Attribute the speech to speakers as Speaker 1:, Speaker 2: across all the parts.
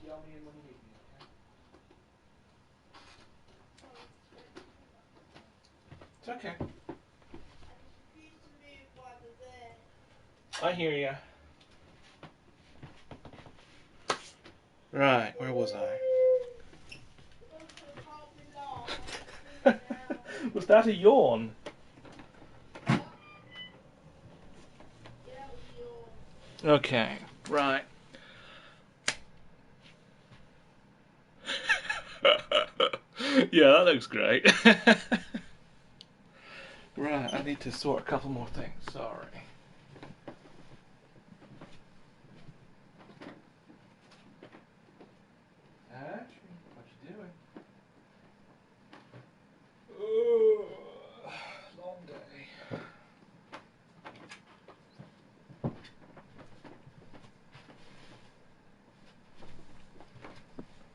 Speaker 1: yell me in when you need me, okay? It's okay. I hear ya. Right, where was I? Was that a yawn? Okay, right. Yeah, that looks great. Right, I need to sort a couple more things, sorry. Actually, what you doing? Long day.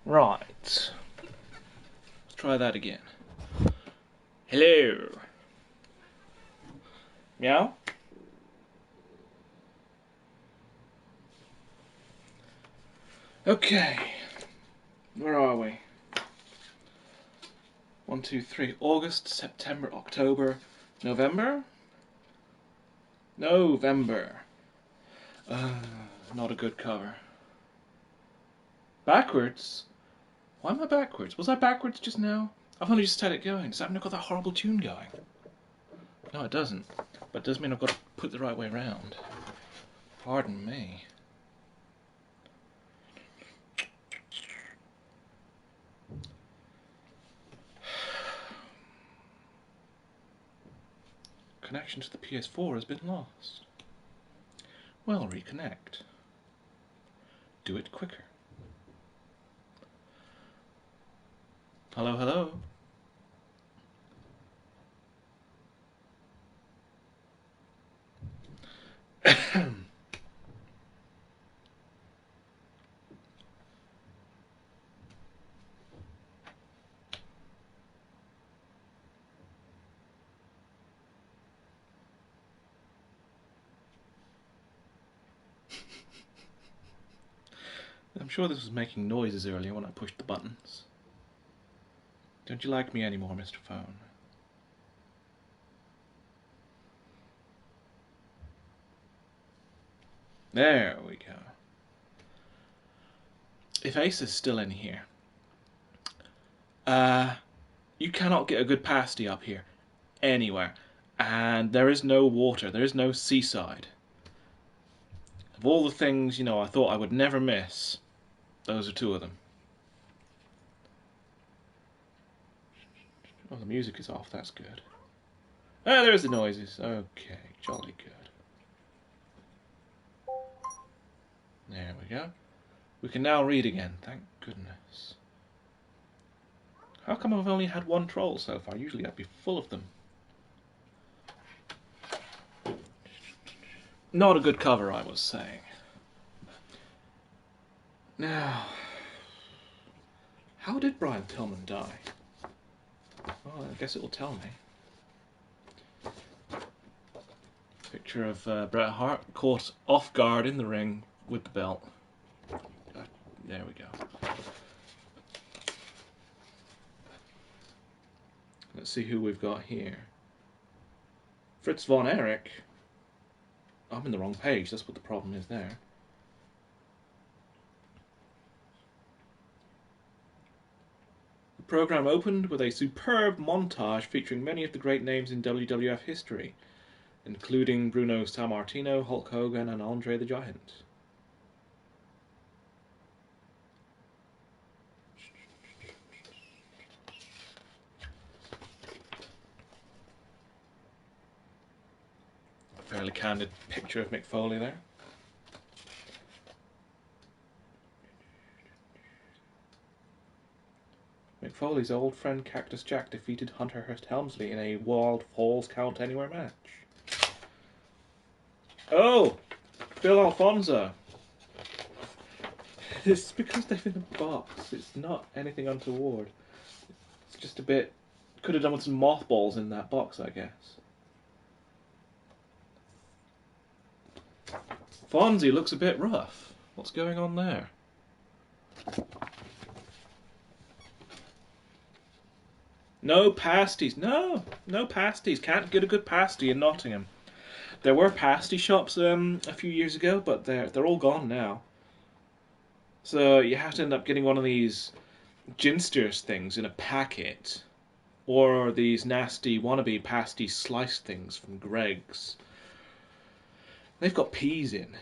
Speaker 1: Right. Let's try that again. Hello. Meow? Okay. Where are we? 1, 2, 3. August, September, October, November? November. Not a good cover. Backwards? Why am I backwards? Was I backwards just now? I've only just had it going. Does that mean I've got that horrible tune going? No, it doesn't. But it does mean I've got to put it the right way around. Pardon me. Connection to the PS4 has been lost. Well, reconnect. Do it quicker. Hello, hello. I'm sure this was making noises earlier when I pushed the buttons. Don't you like me anymore, Mr. Phone? There we go. If Ace is still in here, you cannot get a good pasty up here anywhere, and there is no water, there is no seaside. Of all the things, you know, I thought I would never miss, those are two of them. Oh, the music is off, that's good. Ah, there's the noises. Okay, jolly good. There we go. We can now read again, thank goodness. How come I've only had one troll so far? Usually I'd be full of them. Not a good cover, I was saying. Now, how did Brian Pillman die? Well, I guess it will tell me. Picture of Bret Hart caught off guard in the ring with the belt. There we go. Let's see who we've got here. Fritz von Erich. I'm in the wrong page, that's what the problem is there. The program opened with a superb montage featuring many of the great names in WWF history, including Bruno Sammartino, Hulk Hogan, and Andre the Giant. A fairly candid picture of Mick Foley there. Mick Foley's old friend Cactus Jack defeated Hunter Hearst Helmsley in a Wild Falls Count Anywhere match. Oh! Bill Alfonso! It's because they're in a box. It's not anything untoward. It's just a bit... Could have done with some mothballs in that box, I guess. Fonzie looks a bit rough. What's going on there? No pasties. No, no pasties. Can't get a good pasty in Nottingham. There were pasty shops a few years ago, but they're all gone now. So you have to end up getting one of these ginsters things in a packet, or these nasty wannabe pasty slice things from Greg's. They've got peas in.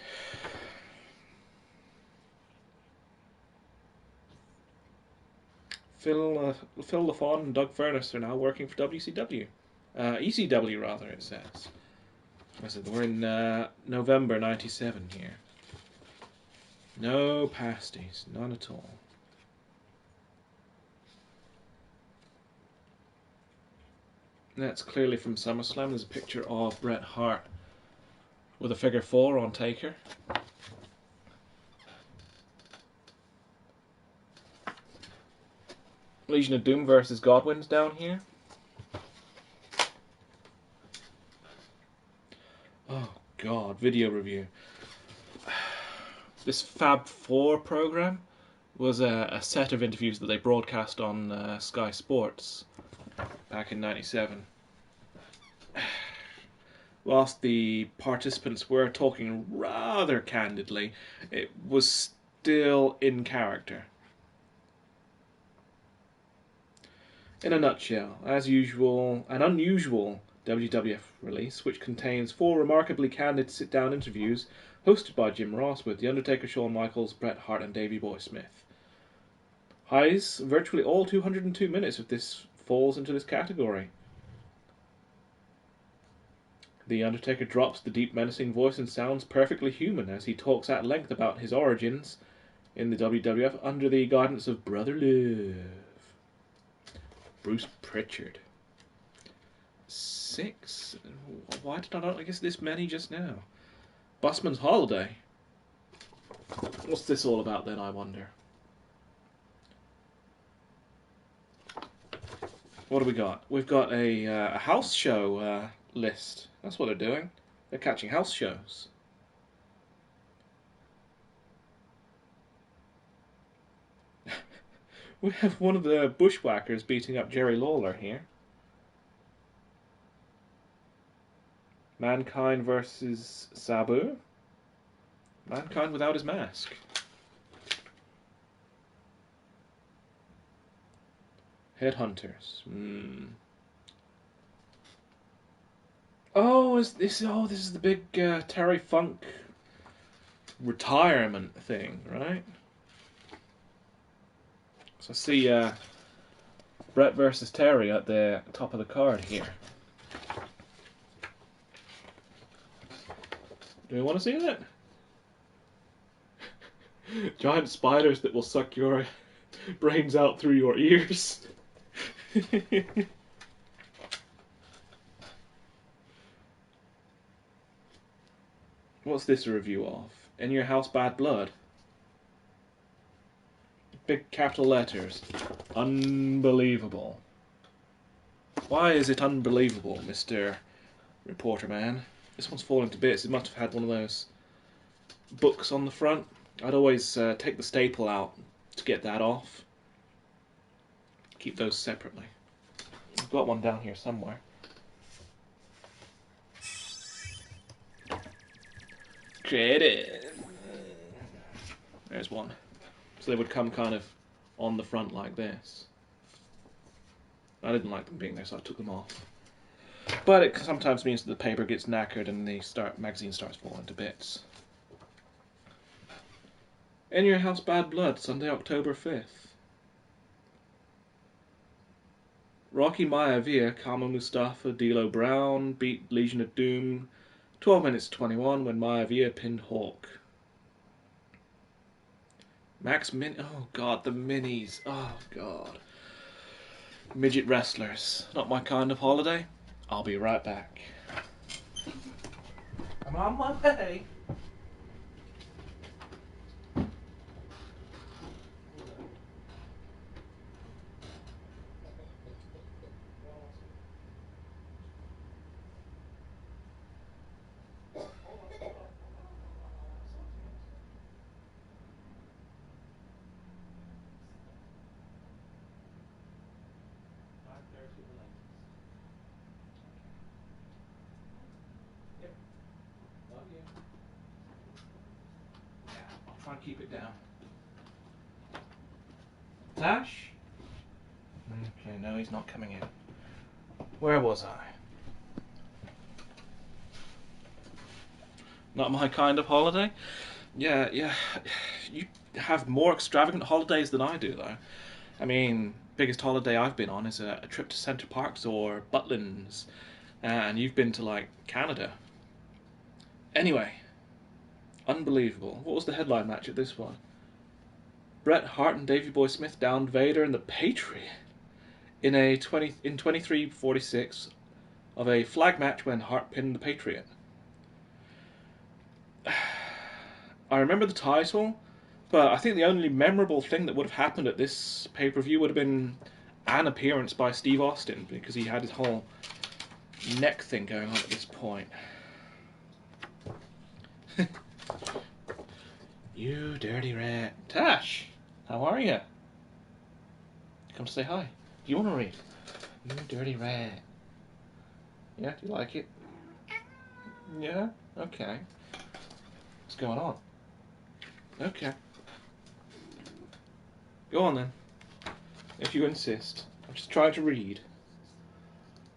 Speaker 1: Phil LaFawn and Doug Furness are now working for WCW. ECW, rather, it says. I said we're in November '97 here. No pasties, none at all. That's clearly from SummerSlam. There's a picture of Bret Hart with a figure 4 on Taker. Legion of Doom versus Godwin's down here. Oh God, video review. This Fab 4 program was a set of interviews that they broadcast on Sky Sports back in '97. Whilst the participants were talking rather candidly, it was still in character. In a nutshell, as usual, an unusual WWF release which contains 4 remarkably candid sit-down interviews hosted by Jim Ross with The Undertaker, Shawn Michaels, Bret Hart and Davey Boy Smith. Highs, virtually all 202 minutes of this falls into this category. The Undertaker drops the deep menacing voice and sounds perfectly human as he talks at length about his origins in the WWF under the guidance of Brother Love. Bruce Pritchard. 6? Why did I not guess this many just now? Busman's Holiday. What's this all about then, I wonder? What do we got? We've got a house show list. That's what they're doing. They're catching house shows. We have one of the bushwhackers beating up Jerry Lawler here. Mankind versus Sabu. Mankind without his mask. Headhunters. Oh, this is the big Terry Funk retirement thing, right? So I see Bret versus Terry at the top of the card here. Do we want to see that? Giant spiders that will suck your brains out through your ears. What's this a review of? In Your House Bad Blood? Big capital letters. Unbelievable. Why is it unbelievable, Mr. Reporter Man? This one's falling to bits. It must have had one of those books on the front. I'd always take the staple out to get that off. Keep those separately. I've got one down here somewhere. Credit. There's one. So they would come kind of on the front like this. I didn't like them being there, so I took them off. But it sometimes means that the paper gets knackered and the magazine starts falling to bits. In Your House Bad Blood, Sunday, October 5th. Rocky Maivia, Kama Mustafa, D'Lo Brown beat Legion of Doom 12 minutes 21 when Maivia pinned Hawk. Max Min... Oh God, the minis. Oh God. Midget wrestlers. Not my kind of holiday. I'll be right back. I'm on my way. keep it down. Tash? Okay, no, he's not coming in. Where was I? Not my kind of holiday? Yeah. You have more extravagant holidays than I do, though. I mean, biggest holiday I've been on is a trip to Centre Parks or Butlins, and you've been to, like, Canada. Anyway, unbelievable. What was the headline match at this one? Bret Hart and Davey Boy Smith downed Vader and the Patriot in 23:46 of a flag match when Hart pinned the Patriot. I remember the title, but I think the only memorable thing that would have happened at this pay-per-view would have been an appearance by Steve Austin, because he had his whole neck thing going on at this point. You dirty rat. Tash, how are you? Come to say hi. Do you want to read? You dirty rat. Yeah, do you like it? Yeah? Okay. What's going on? Okay. Go on then. If you insist. I'm just trying to read.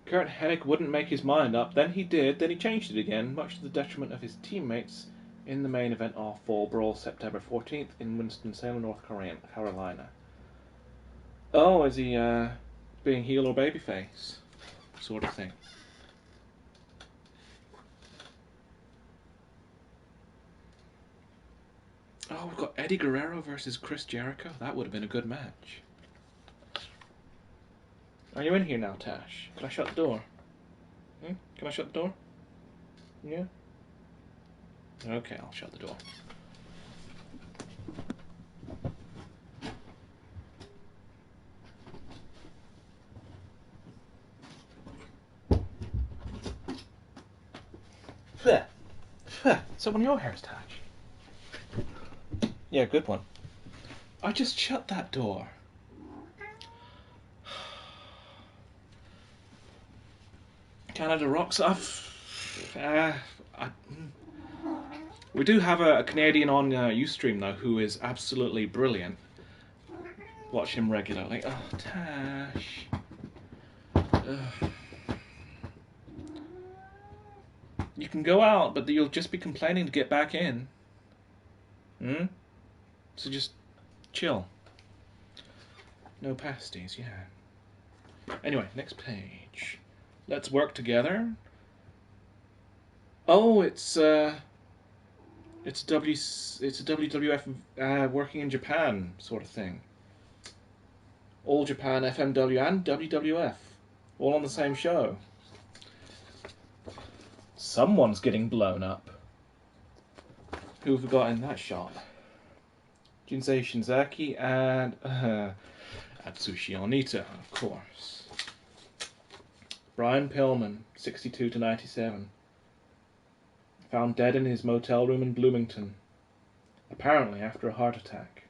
Speaker 1: Kurt Hennig wouldn't make his mind up. Then he did. Then he changed it again, much to the detriment of his teammates in the main event of Fall Brawl, September 14th in Winston-Salem, North Carolina. Oh, is he being heel or babyface? Sort of thing. Oh, we've got Eddie Guerrero versus Chris Jericho. That would have been a good match. Are you in here now, Tash? Can I shut the door? Can I shut the door? Yeah? Okay, I'll shut the door. Is that one of your hairs, Tash? Yeah, good one. I just shut that door. Canada rocks. We do have a Canadian on Ustream though who is absolutely brilliant. Watch him regularly. Oh, Tash. You can go out, but you'll just be complaining to get back in. So just chill. No pasties, yeah. Anyway, next page. Let's work together. Oh, it's a WWF working in Japan sort of thing. All Japan, FMW, and WWF, all on the same show. Someone's getting blown up. Who have we got in that shot? Jinsei Shinzaki and Atsushi Onita, of course. Brian Pillman, 62 to 97. Found dead in his motel room in Bloomington, apparently after a heart attack.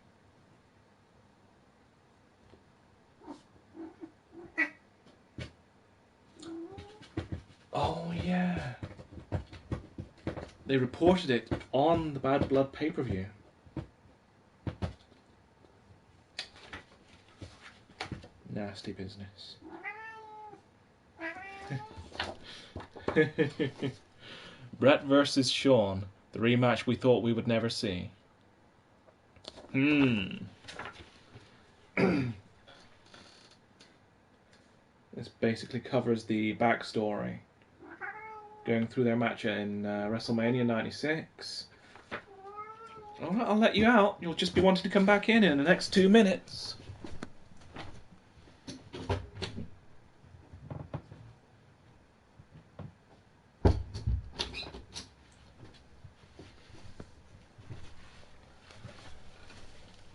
Speaker 1: Oh yeah. They reported it on the Bad Blood pay-per-view. Nasty business. Brett versus Shawn, the rematch we thought we would never see. This basically covers the backstory, going through their match in WrestleMania 96. Alright, I'll let you out. You'll just be wanting to come back in the next 2 minutes.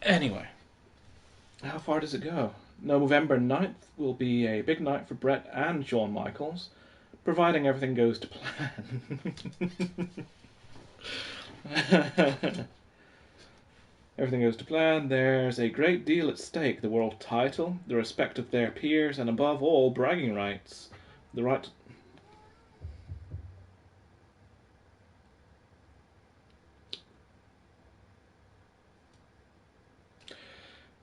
Speaker 1: Anyway, how far does it go? November 9th will be a big night for Brett and Shawn Michaels, providing everything goes to plan. Everything goes to plan. There's a great deal at stake. The world title, the respect of their peers, and above all, bragging rights. The right to...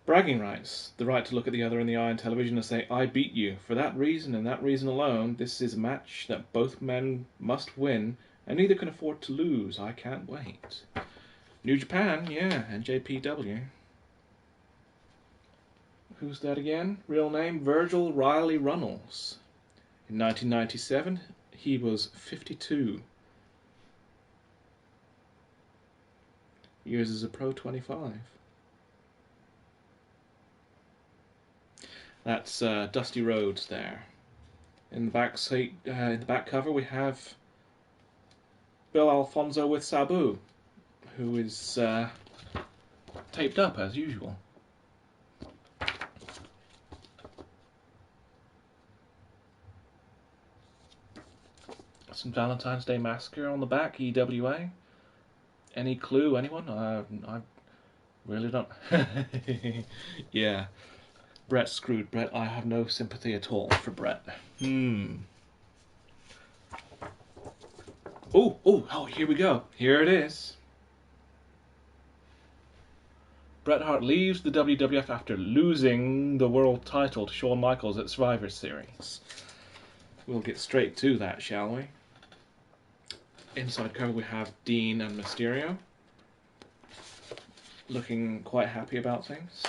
Speaker 1: Bragging rights, the right to look at the other in the eye on television and say, I beat you. For that reason and that reason alone, this is a match that both men must win, and neither can afford to lose. I can't wait. New Japan, yeah, and JPW. Who's that again? Real name, Virgil Riley Runnels. In 1997, he was 52. Years as a pro, 25. That's Dusty Rhodes there. In the back seat, in the back cover, we have Bill Alfonso with Sabu, who is taped up as usual. Some Valentine's Day Massacre on the back, EWA. Any clue, anyone? I really don't. Yeah. Brett screwed Brett. I have no sympathy at all for Brett. Oh, here we go. Here it is. Bret Hart leaves the WWF after losing the world title to Shawn Michaels at Survivor Series. We'll get straight to that, shall we? Inside cover we have Dean and Mysterio. Looking quite happy about things.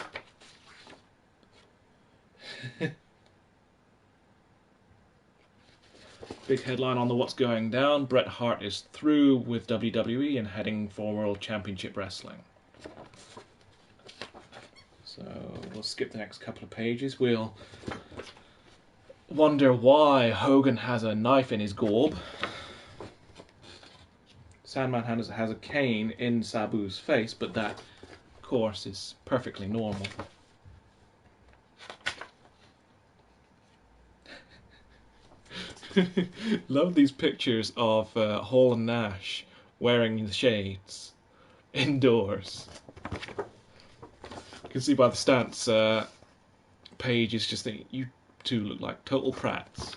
Speaker 1: Big headline on the What's Going Down. Bret Hart is through with WWE and heading for World Championship Wrestling. So we'll skip the next couple of pages. We'll wonder why Hogan has a knife in his gorb. Sandman has a cane in Sabu's face, but that, of course, is perfectly normal. Love these pictures of Hall and Nash wearing the shades indoors. You can see by the stats page is just thinking, you two look like total prats.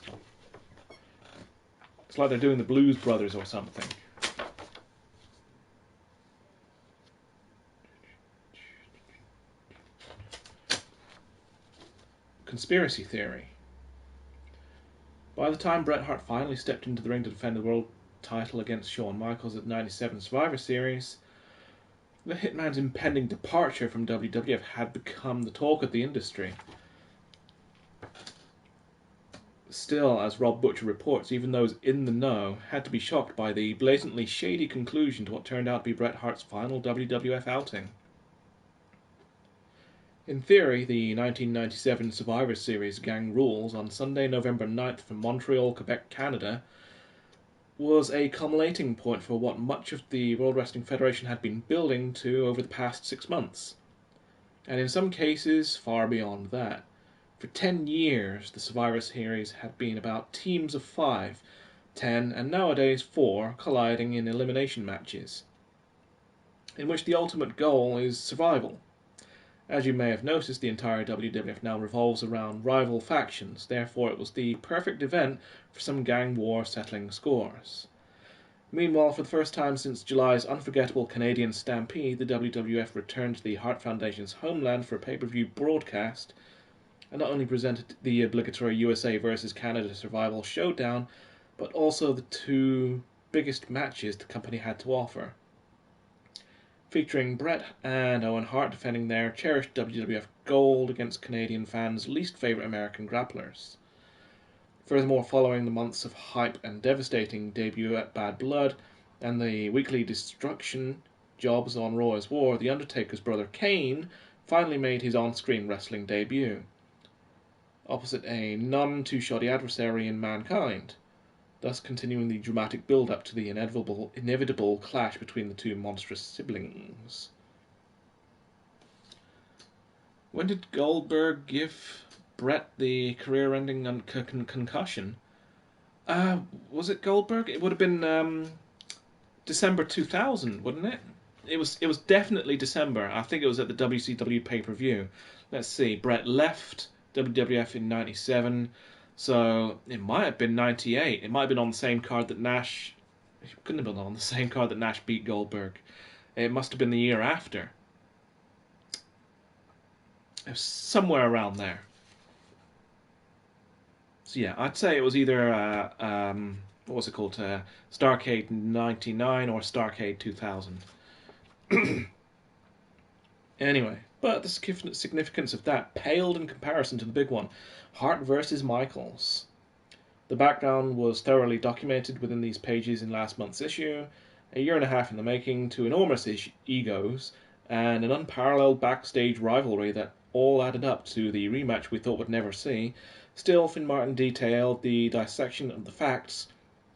Speaker 1: It's like they're doing the Blues Brothers or something. Conspiracy theory. By the time Bret Hart finally stepped into the ring to defend the world title against Shawn Michaels at the '97 Survivor Series, the Hitman's impending departure from WWF had become the talk of the industry. Still, as Rob Butcher reports, even those in the know had to be shocked by the blatantly shady conclusion to what turned out to be Bret Hart's final WWF outing. In theory, the 1997 Survivor Series Gang Rules on Sunday, November 9th from Montreal, Quebec, Canada, was a culminating point for what much of the World Wrestling Federation had been building to over the past 6 months. And in some cases, far beyond that. For 10 years, the Survivor Series had been about teams of 5, 10, and nowadays 4 colliding in elimination matches, in which the ultimate goal is survival. As you may have noticed, the entire WWF now revolves around rival factions, therefore it was the perfect event for some gang war settling scores. Meanwhile, for the first time since July's unforgettable Canadian Stampede, the WWF returned to the Hart Foundation's homeland for a pay-per-view broadcast, and not only presented the obligatory USA vs Canada Survival Showdown, but also the 2 biggest matches the company had to offer, featuring Bret and Owen Hart defending their cherished WWF gold against Canadian fans' least favourite American grapplers. Furthermore, following the months of hype and devastating debut at Bad Blood and the weekly destruction jobs on Raw is War, The Undertaker's brother Kane finally made his on-screen wrestling debut, opposite a none-too-shoddy adversary in Mankind, thus continuing the dramatic build-up to the inevitable clash between the 2 monstrous siblings. When did Goldberg give Bret the career-ending concussion? Was it Goldberg? It would have been December 2000, wouldn't it? It was definitely December. I think it was at the WCW pay-per-view. Let's see. Bret left WWF in '97. So it might have been '98. It might have been on the same card that Nash... It couldn't have been on the same card that Nash beat Goldberg. It must have been the year after. It was somewhere around there. So yeah, I'd say it was either what was it called, Starcade '99 or Starcade 2000. Anyway, but the significance of that paled in comparison to the big one, Hart versus Michaels. The background was thoroughly documented within these pages in last month's issue, a year and a half in the making, to enormous egos, and an unparalleled backstage rivalry that all added up to the rematch we thought we'd never see. Still, Finn Martin detailed the dissection of the facts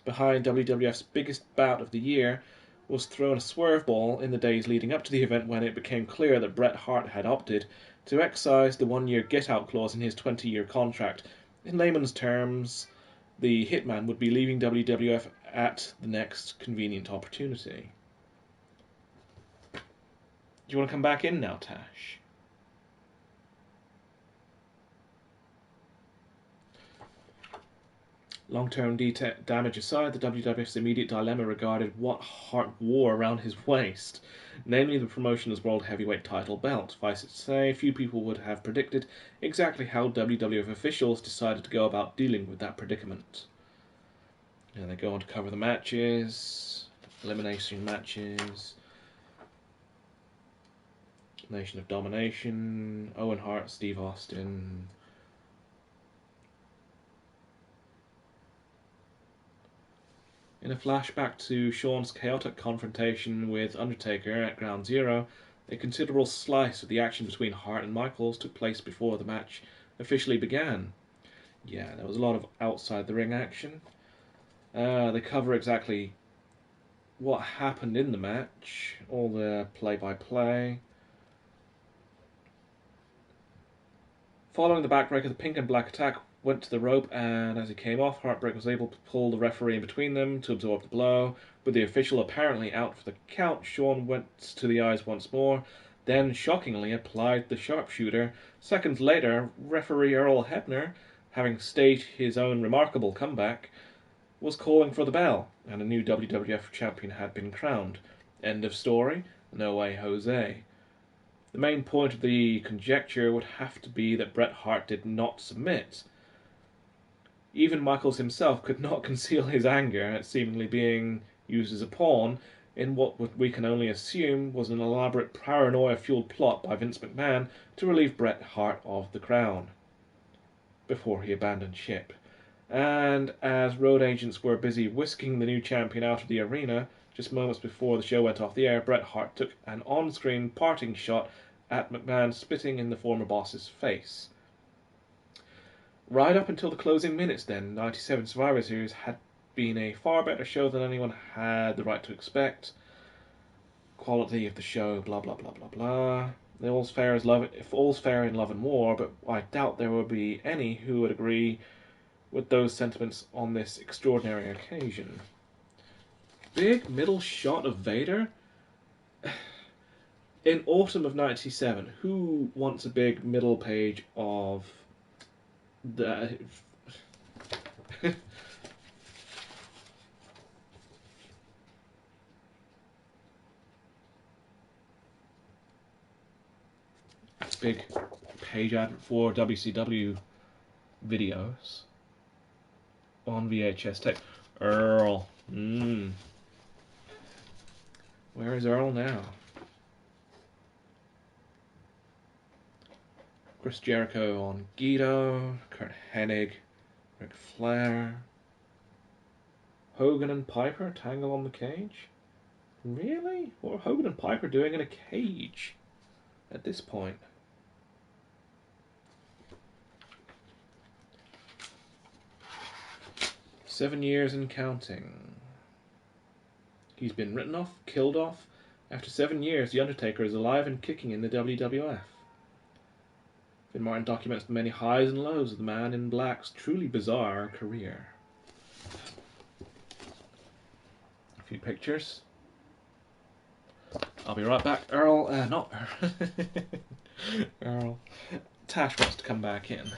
Speaker 1: behind WWF's biggest bout of the year was thrown a swerve ball in the days leading up to the event when it became clear that Bret Hart had opted to excise the 1-year get-out clause in his 20-year contract. In layman's terms, the Hitman would be leaving WWF at the next convenient opportunity. Do you want to come back in now, Tash? Long-term damage aside, the WWF's immediate dilemma regarded what Hart wore around his waist, namely the promotion's World Heavyweight title belt. Suffice it to say, few people would have predicted exactly how WWF officials decided to go about dealing with that predicament. And they go on to cover the matches, elimination matches, Nation of Domination, Owen Hart, Steve Austin. In a flashback to Shawn's chaotic confrontation with Undertaker at Ground Zero, a considerable slice of the action between Hart and Michaels took place before the match officially began. Yeah, there was a lot of outside the ring action. They cover exactly what happened in the match, all the play-by-play. Following the backbreaker, the Pink and Black Attack went to the rope, and as he came off, Heartbreak was able to pull the referee in between them to absorb the blow. With the official apparently out for the count, Shawn went to the eyes once more, then shockingly applied the sharpshooter. Seconds later, referee Earl Hebner, having staged his own remarkable comeback, was calling for the bell, and a new WWF champion had been crowned. End of story. No way, Jose. The main point of the conjecture would have to be that Bret Hart did not submit. Even Michaels himself could not conceal his anger at seemingly being used as a pawn in what we can only assume was an elaborate paranoia-fueled plot by Vince McMahon to relieve Bret Hart of the crown before he abandoned ship. And as road agents were busy whisking the new champion out of the arena, just moments before the show went off the air, Bret Hart took an on-screen parting shot at McMahon spitting in the former boss's face. Right up until the closing minutes then, 97 Survivor Series had been a far better show than anyone had the right to expect. Quality of the show, blah blah blah blah blah. If all's fair in love and war, but I doubt there will be any who would agree with those sentiments on this extraordinary occasion. Big middle shot of Vader? In autumn of 97, who wants a big middle page of the... big page ad for WCW videos on VHS tape. Earl. Where is Earl now? Chris Jericho on Guido, Kurt Hennig, Ric Flair, Hogan and Piper tangle on the cage? Really? What are Hogan and Piper doing in a cage at this point? "7 years and counting. He's been written off, killed off. After 7 years, The Undertaker is alive and kicking in the WWF. Finn Martin documents the many highs and lows of the Man in Black's truly bizarre career. A few pictures. I'll be right back. Not Earl. Tash wants to come back in.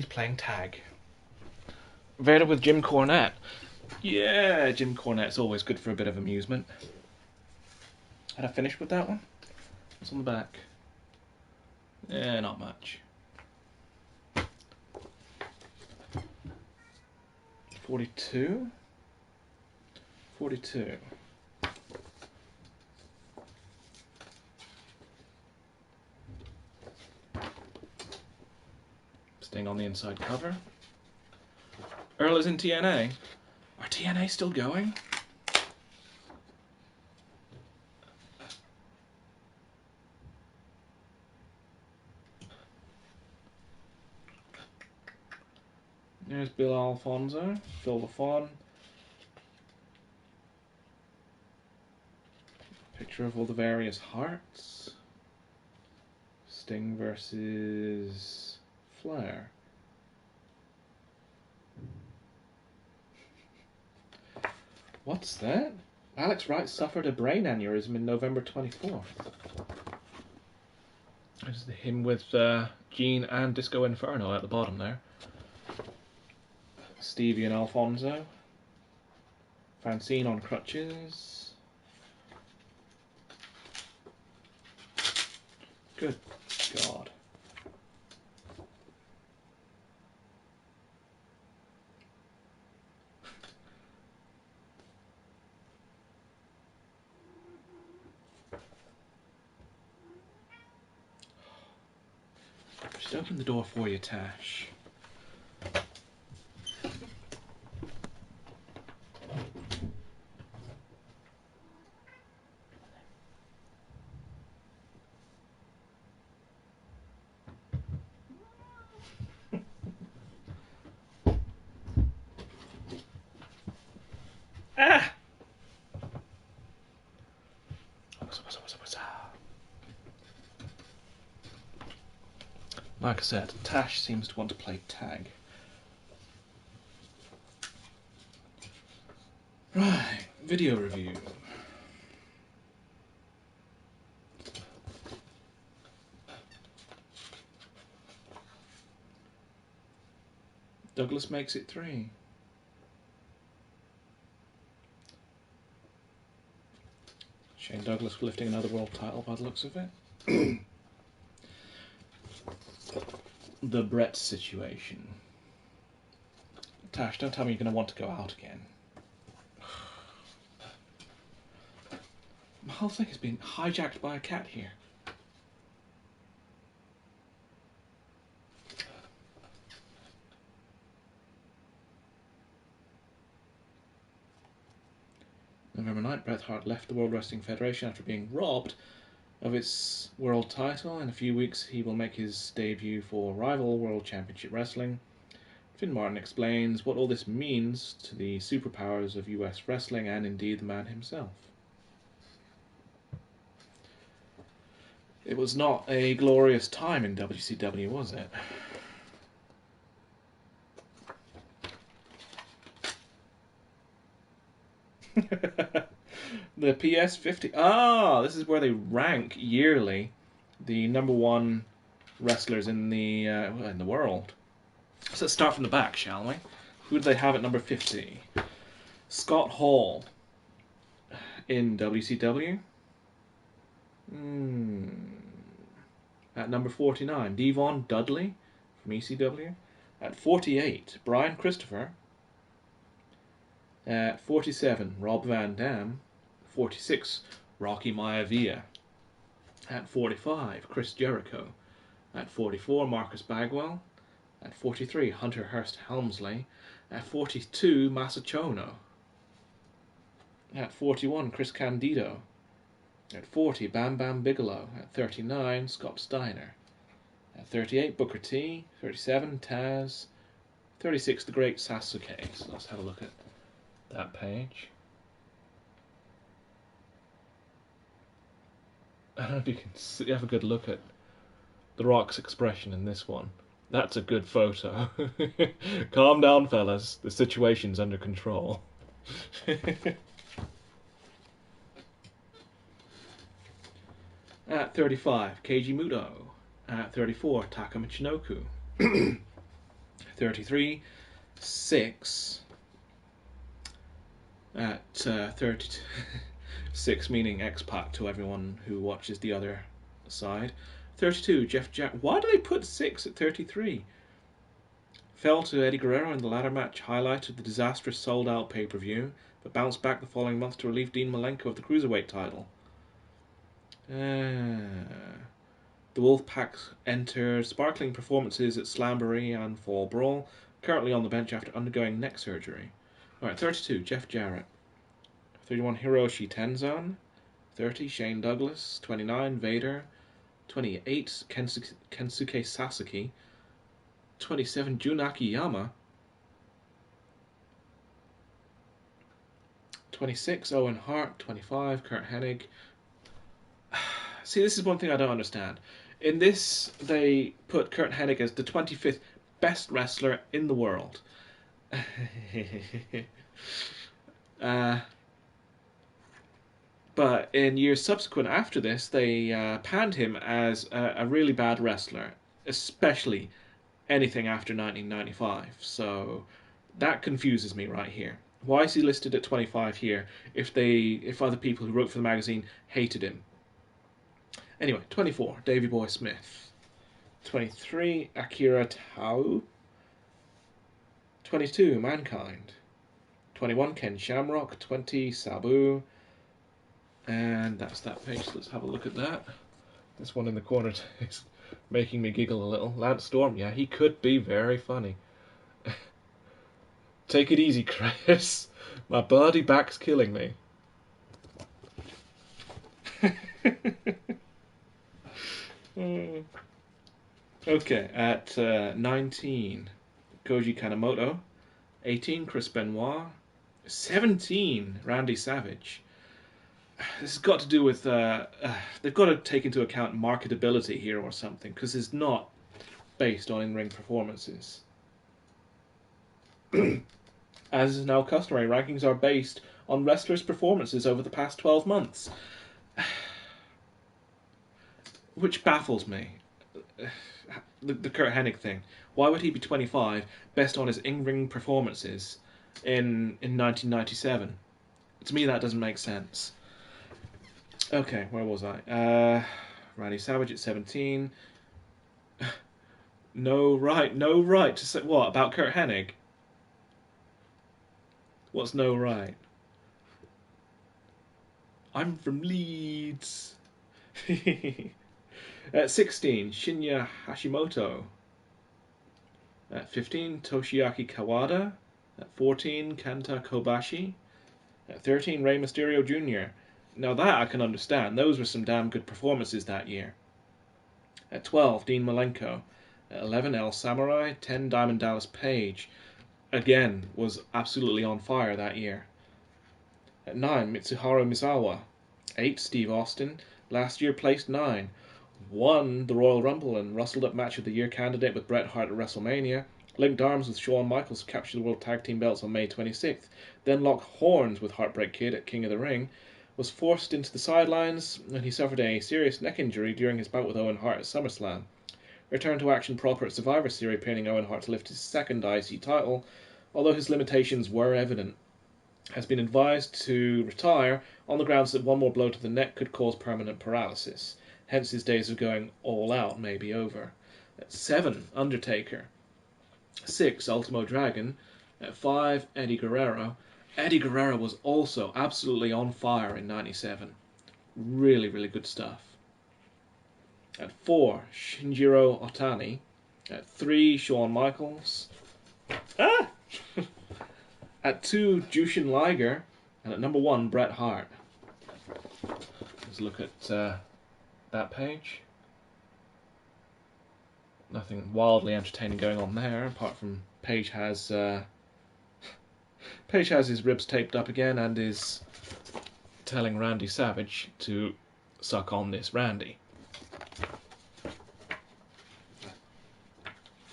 Speaker 1: He's playing tag. Vader with Jim Cornette. Yeah, Jim Cornette's always good for a bit of amusement. Had I finished with that one? What's on the back? Yeah, not much. 42? 42. Sting on the inside cover. Earl is in TNA. Are TNA still going? There's Bill Alfonso, Phil LaFon. Picture of all the various hearts. Sting versus Flair. What's that? Alex Wright suffered a brain aneurysm in November 24th. There's him with Gene and Disco Inferno at the bottom there. Stevie and Alfonso. Francine on crutches. Good God. Just open the door for you, Tash. Ah! Like I said, Tash seems to want to play tag. Right, video review. Douglas makes it 3. Shane Douglas lifting another world title by the looks of it. The Brett situation. Tash, don't tell me you're going to want to go out again. The whole thing has been hijacked by a cat here. November 9th, Bret Hart left the World Wrestling Federation after being robbed of its world title. In a few weeks he will make his debut for rival World Championship Wrestling. Finn Martin explains what all this means to the superpowers of US wrestling and indeed the man himself. It was not a glorious time in WCW, was it? The PS50. Ah, this is where they rank yearly the #1 wrestlers in the world. So let's start from the back, shall we? Who do they have at number 50? Scott Hall in WCW. At number 49, Devon Dudley from ECW. At 48, Brian Christopher. At 47, Rob Van Dam. 46, Rocky Maivia. At 45, Chris Jericho. At 44, Marcus Bagwell. At 43, Hunter Hearst Helmsley. At 42, Masachono. At 41, Chris Candido. At 40, Bam Bam Bigelow. At 39, Scott Steiner. At 38, Booker T. 37, Taz. 36, The Great Sasuke. So let's have a look at that page. I don't know if you can see, have a good look at The Rock's expression in this one. That's a good photo. Calm down, fellas. The situation's under control. At 35, Keiji Muto. At 34, Taka Michinoku. 33. 6 at 32. 6 meaning X-Pac to everyone who watches the other side. 32. Jeff Jarrett. Why do they put 6 at 33? Fell to Eddie Guerrero in the ladder match, highlighted the disastrous sold-out pay-per-view, but bounced back the following month to relieve Dean Malenko of the Cruiserweight title. The Wolfpack entered sparkling performances at Slamboree and Fall Brawl, currently on the bench after undergoing neck surgery. Alright, 32, Jeff Jarrett. 31, Hiroshi Tenzan. 30, Shane Douglas. 29, Vader. 28, Kensuke Sasaki. 27, Jun Akiyama. 26, Owen Hart. 25, Kurt Hennig. See, this is one thing I don't understand. In this, they put Kurt Hennig as the 25th best wrestler in the world. But in years subsequent after this, they panned him as a really bad wrestler, especially anything after 1995. So that confuses me right here. Why is he listed at 25 here if other people who wrote for the magazine hated him? Anyway, 24, Davey Boy Smith. 23, Akira Tau. 22, Mankind. 21, Ken Shamrock. 20, Sabu. And that's that page. Let's have a look at that. This one in the corner is making me giggle a little. Lance Storm, yeah, he could be very funny. Take it easy, Chris. My bloody back's killing me. Okay, at 19, Koji Kanemoto. 18, Chris Benoit. 17, Randy Savage. This has got to do with they've got to take into account marketability here or something, because it's not based on in-ring performances. As is now customary, rankings are based on wrestlers' performances over the past 12 months. Which baffles me. The Kurt Hennig thing. Why would he be 25 based on his in-ring performances in 1997? To me, that doesn't make sense. Okay, where was I? Randy Savage at 17. No right to say what about Kurt Hennig? What's no right? I'm from Leeds. At 16, Shinya Hashimoto. At 15, Toshiaki Kawada. At 14, Kanta Kobashi. At 13, Rey Mysterio Jr. Now that I can understand. Those were some damn good performances that year. At 12, Dean Malenko. At 11, El Samurai. 10, Diamond Dallas Page. Again, was absolutely on fire that year. At 9, Mitsuharu Misawa. 8, Steve Austin. Last year placed 9. Won the Royal Rumble and rustled up Match of the Year candidate with Bret Hart at WrestleMania. Linked arms with Shawn Michaels to capture the World Tag Team belts on May 26th. Then locked horns with Heartbreak Kid at King of the Ring. Was forced into the sidelines when he suffered a serious neck injury during his bout with Owen Hart at SummerSlam. Returned to action proper at Survivor Series, pinning Owen Hart to lift his second IC title, although his limitations were evident. Has been advised to retire on the grounds that one more blow to the neck could cause permanent paralysis. Hence his days of going all out may be over. At 7, Undertaker. 6, Ultimo Dragon. At 5, Eddie Guerrero. Eddie Guerrero was also absolutely on fire in 97. Really, really good stuff. At 4, Shinjiro Otani. At 3, Shawn Michaels. At 2, Jushin Liger. And at number 1, Bret Hart. Let's look at that page. Nothing wildly entertaining going on there, apart from Paige has his ribs taped up again and is telling Randy Savage to suck on this Randy.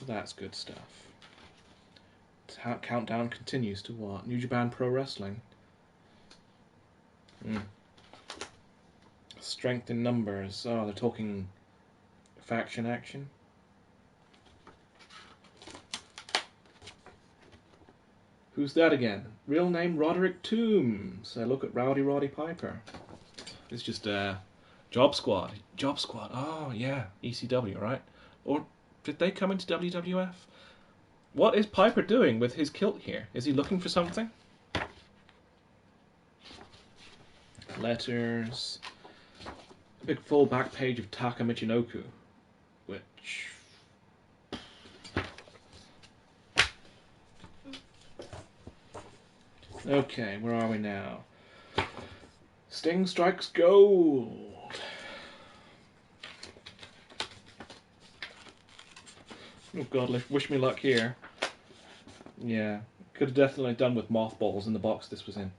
Speaker 1: That's good stuff. Countdown continues to what? New Japan Pro Wrestling. Strength in numbers. Oh, they're talking faction action. Who's that again? Real name Roderick Toombs. Look at Rowdy Roddy Piper. It's just Job Squad. Job Squad. Oh yeah, ECW, right? Or did they come into WWF? What is Piper doing with his kilt here? Is he looking for something? Letters. A big full back page of Taka Michinoku, which... Okay, where are we now? Sting strikes gold. Oh god, wish me luck here. Yeah, could have definitely done with mothballs in the box this was in.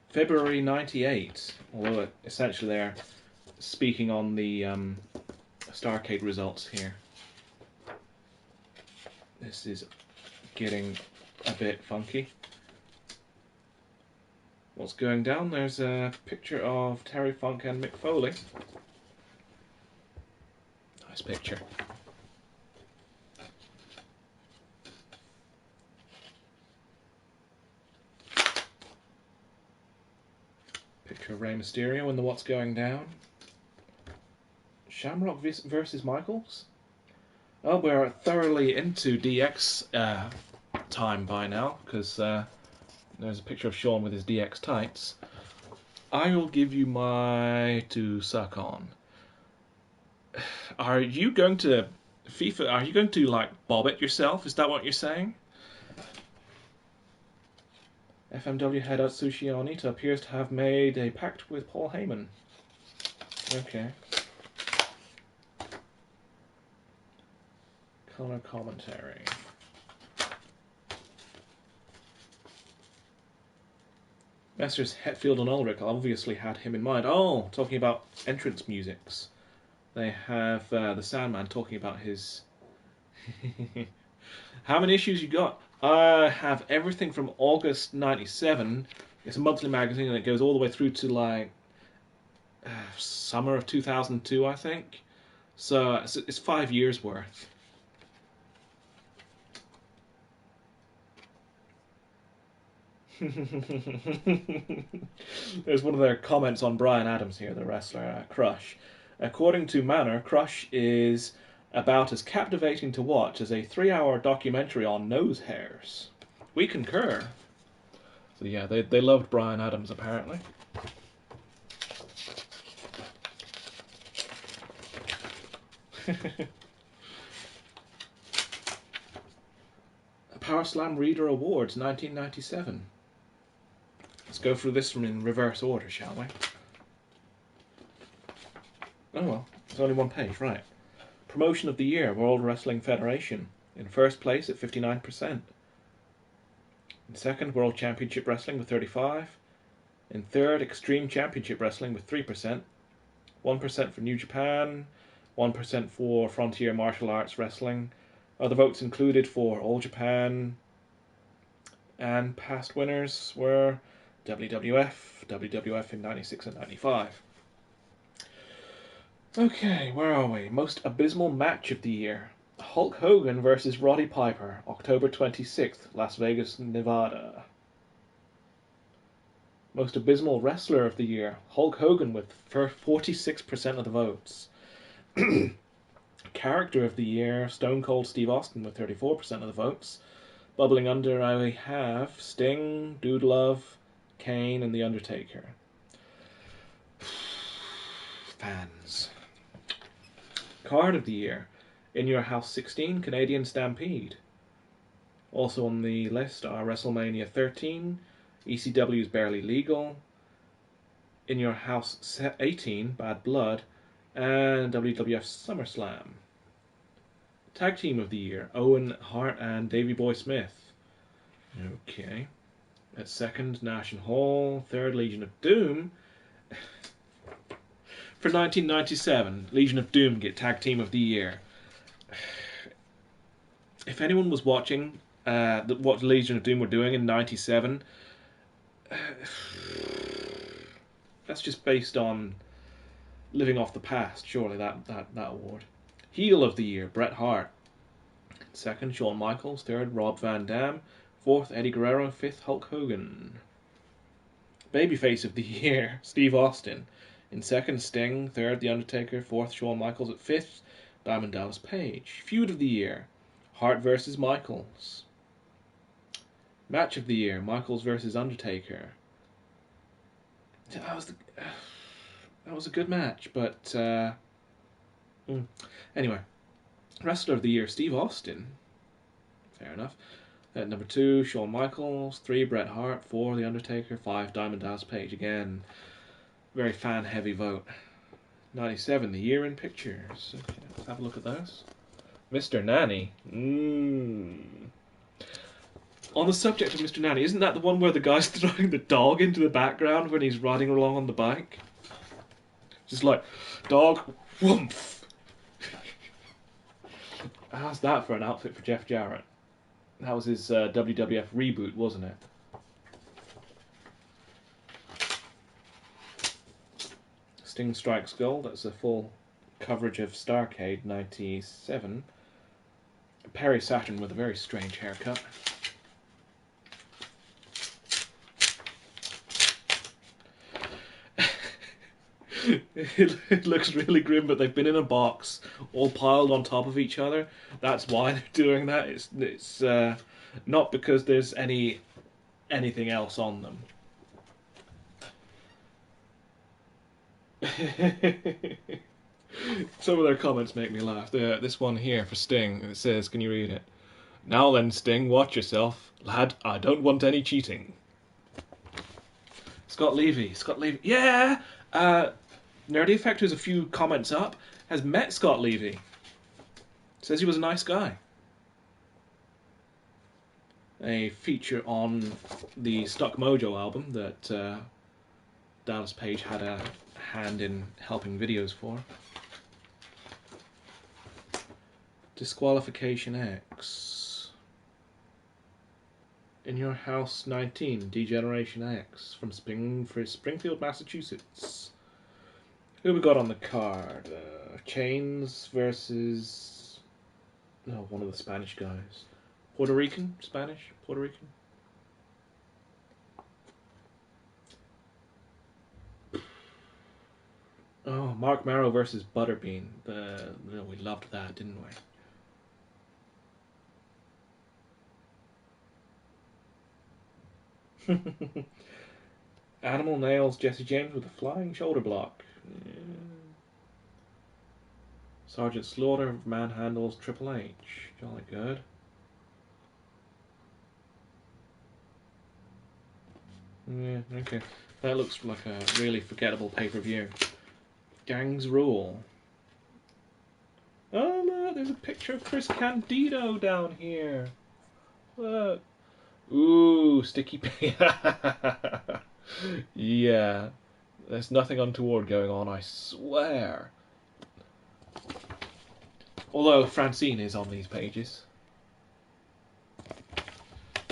Speaker 1: February 98, although essentially they're speaking on the Starrcade results here. This is getting a bit funky. What's going down? There's a picture of Terry Funk and Mick Foley. Nice picture. Picture of Rey Mysterio in the What's Going Down. Shamrock versus Michaels. Oh, we're thoroughly into DX time by now, because there's a picture of Shawn with his DX tights. I will give you my to suck on. Are you going to FIFA? Are you going to like bob it yourself? Is that what you're saying? FMW head Atsushi Onita appears to have made a pact with Paul Heyman. Okay. Color commentary. Messrs. Hetfield and Ulrich obviously had him in mind. Oh, talking about entrance musics. They have the Sandman talking about his... How many issues you got? I have everything from August 97. It's a monthly magazine and it goes all the way through to like summer of 2002, I think. So it's 5 years worth. There's one of their comments on Brian Adams here, the wrestler Crush. According to Manor, Crush is about as captivating to watch as a 3-hour documentary on nose hairs. We concur. So yeah, they loved Brian Adams apparently. Power Slam Reader Awards 1997. Let's go through this from in reverse order, shall we? Oh well, it's only one page, right. Promotion of the Year, World Wrestling Federation. In first place at 59%. In second, World Championship Wrestling with 35%. In third, Extreme Championship Wrestling with 3%. 1% for New Japan. 1% for Frontier Martial Arts Wrestling. Other votes included for All Japan. And past winners were WWF in 96 and 95. Okay, where are we? Most abysmal match of the year. Hulk Hogan versus Roddy Piper, October 26th, Las Vegas, Nevada. Most abysmal wrestler of the year. Hulk Hogan with 46% of the votes. Character of the year. Stone Cold Steve Austin with 34% of the votes. Bubbling under, I have Sting, Dude Love, Kane, and The Undertaker. Fans. Card of the year. In Your House 16, Canadian Stampede. Also on the list are WrestleMania 13, ECW's Barely Legal, In Your House 18, Bad Blood, and WWF SummerSlam. Tag Team of the Year, Owen Hart and Davey Boy Smith. Okay. At second, Nash and Hall. Third, Legion of Doom. For 1997, Legion of Doom get Tag Team of the Year. If anyone was watching what Legion of Doom were doing in 97, that's just based on living off the past, surely, that award. Heel of the Year, Bret Hart. Second, Shawn Michaels. Third, Rob Van Dam. 4th, Eddie Guerrero. 5th, Hulk Hogan. Babyface of the year, Steve Austin. In 2nd, Sting. 3rd, The Undertaker. 4th, Shawn Michaels. At 5th, Diamond Dallas Page. Feud of the year, Hart versus Michaels. Match of the year, Michaels versus Undertaker. That was a good match, but anyway. Wrestler of the year, Steve Austin. Fair enough. At number 2, Shawn Michaels. 3, Bret Hart. 4, The Undertaker. 5, Diamond Dallas Page. Again, very fan-heavy vote. 97, The Year in Pictures. Okay, let's have a look at those. Mr. Nanny. On the subject of Mr. Nanny, isn't that the one where the guy's throwing the dog into the background when he's riding along on the bike? Just like, dog, whoomph. How's that for an outfit for Jeff Jarrett? That was his WWF reboot, wasn't it? Sting Strikes Gold, that's a full coverage of Starrcade 97. Perry Saturn with a very strange haircut. It looks really grim, but they've been in a box, all piled on top of each other. That's why they're doing that. It's not because there's anything else on them. Some of their comments make me laugh. This one here for Sting, it says, can you read it? Now then, Sting, watch yourself. Lad, I don't want any cheating. Scott Levy, yeah! Nerdy Effect, who's a few comments up, has met Scott Levy. Says he was a nice guy. A feature on the Stock Mojo album that Dallas Page had a hand in helping videos for. Disqualification X. In Your House 19, Degeneration X from Springfield, Massachusetts. Who we got on the card? Chains versus... no, one of the Spanish guys. Puerto Rican? Spanish? Puerto Rican? Oh, Mark Marrow versus Butterbean. We loved that, didn't we? Animal nails Jesse James with a flying shoulder block. Yeah. Sergeant Slaughter manhandles Triple H. Jolly good. Yeah, okay. That looks like a really forgettable pay-per-view. Gangs Rule. Oh look, there's a picture of Chris Candido down here. Look. Ooh, sticky yeah. There's nothing untoward going on, I swear. Although Francine is on these pages.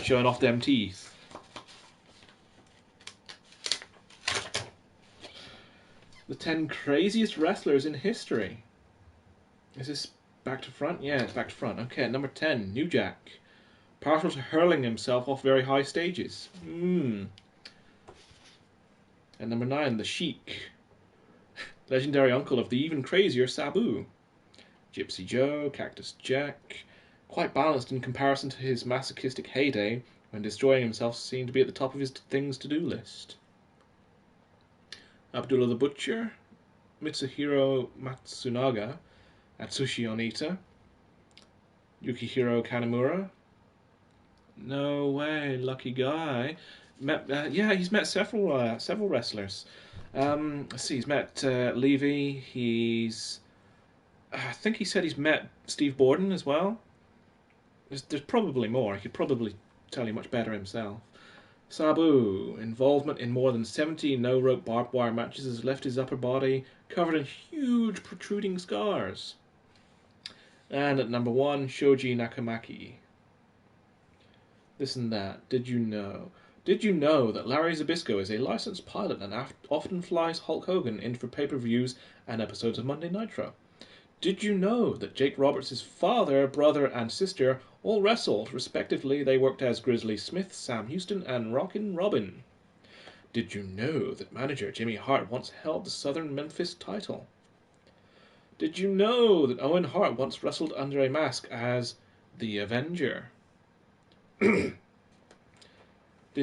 Speaker 1: Showing off them teeth. The 10 craziest wrestlers in history. Is this back to front? Yeah, it's back to front. Okay, number 10, New Jack. Partial to hurling himself off very high stages. And number 9, The Sheik. Legendary uncle of the even crazier Sabu. Gypsy Joe, Cactus Jack. Quite balanced in comparison to his masochistic heyday, when destroying himself seemed to be at the top of his things-to-do list. Abdullah the Butcher. Mitsuhiro Matsunaga. Atsushi Onita. Yukihiro Kanemura. No way, lucky guy. Yeah, he's met several wrestlers. Let's see, he's met Levy. I think he said he's met Steve Borden as well. There's probably more. He could probably tell you much better himself. Sabu, involvement in more than 70 no-rope barbed wire matches has left his upper body covered in huge protruding scars. And at number 1, Shoji Nakamaki. This and that. Did you know? Did you know that Larry Zbyszko is a licensed pilot and often flies Hulk Hogan in for pay-per-views and episodes of Monday Nitro? Did you know that Jake Roberts' father, brother, and sister all wrestled? Respectively, they worked as Grizzly Smith, Sam Houston, and Rockin' Robin. Did you know that manager Jimmy Hart once held the Southern Memphis title? Did you know that Owen Hart once wrestled under a mask as the Avenger? Did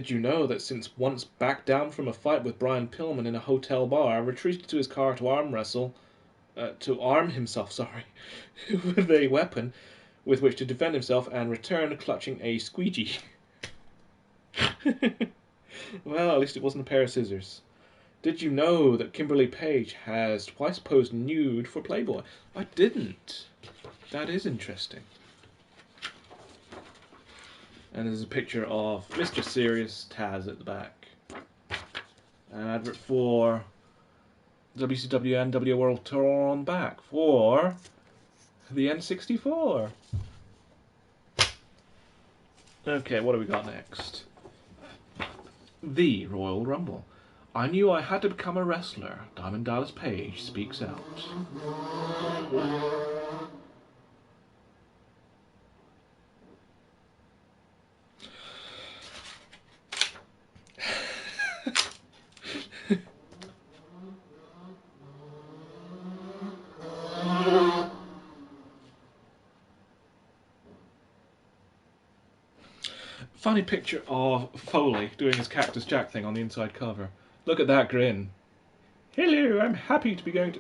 Speaker 1: you know that since once backed down from a fight with Brian Pillman in a hotel bar, retreated to his car to arm himself, with a weapon with which to defend himself, and returned clutching a squeegee? Well, at least it wasn't a pair of scissors. Did you know that Kimberly Page has twice posed nude for Playboy? I didn't. That is interesting. And there's a picture of Mr. Serious Taz at the back. An advert for WCW NWO World Tour on the back for the N64. Okay, what do we got next? The Royal Rumble. I knew I had to become a wrestler. Diamond Dallas Page speaks out. Funny picture of Foley doing his Cactus Jack thing on the inside cover. Look at that grin. Hello, I'm happy to be going to...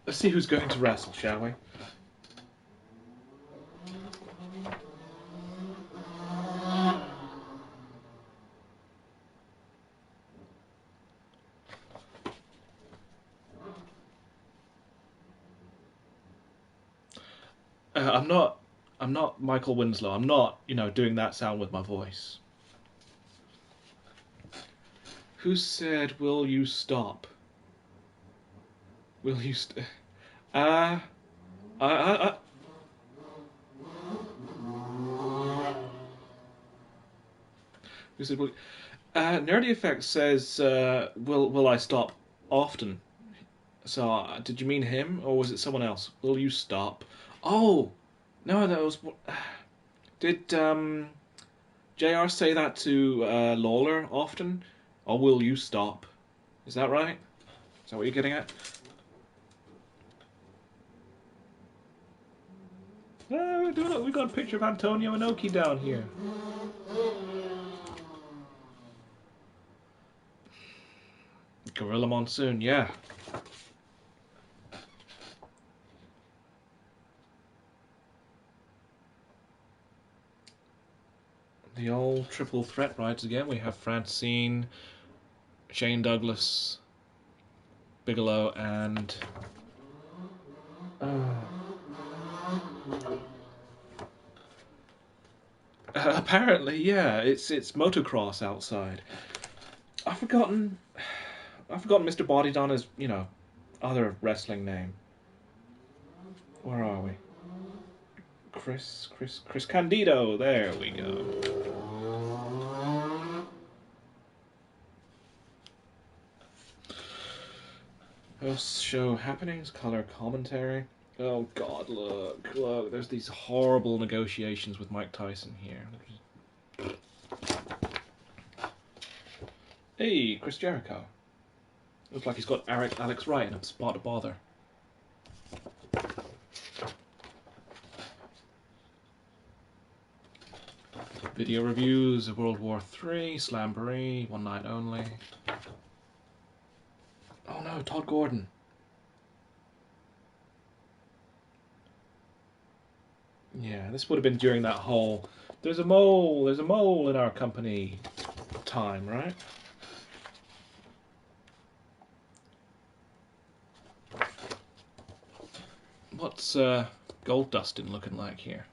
Speaker 1: Let's see who's going to wrestle, shall we? I'm not Michael Winslow. I'm not, doing that sound with my voice. Who said, will you stop? Will you Who said, Nerdy Effect says, will I stop often? So, did you mean him, or was it someone else? Will you stop? Oh! No, that was... Did, JR say that to, Lawler often? Or will you stop? Is that right? Is that what you're getting at? We got a picture of Antonio Inoki down here. Gorilla Monsoon, yeah. The old triple threat rides again. We have Francine, Shane Douglas, Bigelow, and... apparently, yeah, it's motocross outside. I've forgotten Mr. Body Donna's, other wrestling name. Where are we? Chris Candido. There we go. Post show happenings, color commentary. Oh God, look. There's these horrible negotiations with Mike Tyson here. Hey, Chris Jericho. Looks like he's got Alex Wright in a spot to bother. Video reviews of World War III, Slamboree, One Night Only. Oh no, Todd Gordon. Yeah, this would have been during that whole there's a mole in our company time, right? What's Gold Dustin looking like here?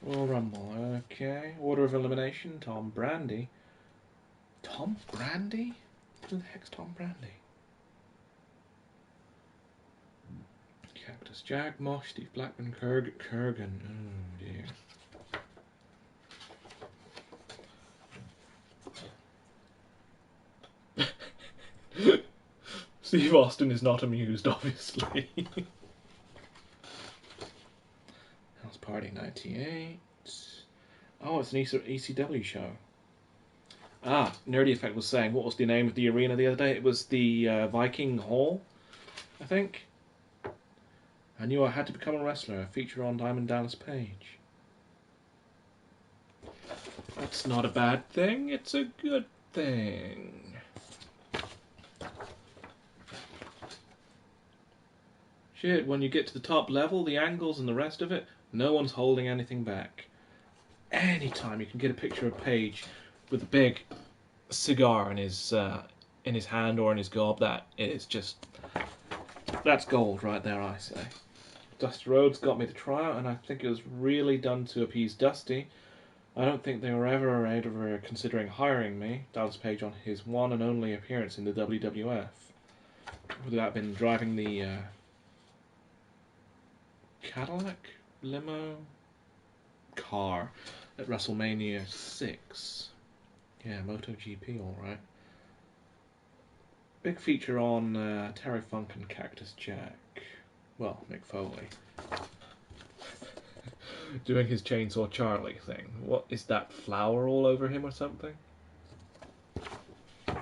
Speaker 1: Royal Rumble, okay. Order of Elimination, Tom Brandy. Tom Brandy? Who the heck's Tom Brandy? Cactus Jack, Mosh, Steve Blackman, Kurgan. Oh dear. Steve Austin is not amused, obviously. House Party 98. Oh, it's an ECW show. Ah, Nerdy Effect was saying, what was the name of the arena the other day? It was the Viking Hall, I think. I knew I had to become a wrestler. A feature on Diamond Dallas Page. That's not a bad thing. It's a good thing. Shit, when you get to the top level, the angles and the rest of it, no one's holding anything back. Anytime you can get a picture of Page with a big cigar in his hand or in his gob, that is just... that's gold right there, I say. Dusty Rhodes got me the tryout, and I think it was really done to appease Dusty. I don't think they were ever considering hiring me, Dallas Page, on his one and only appearance in the WWF. Would that have been driving the Cadillac limo car at WrestleMania 6? Yeah, MotoGP, alright. Big feature on Terry Funk and Cactus Jack. Well, Mick Foley. Doing his Chainsaw Charlie thing. What, is that flour all over him or something? The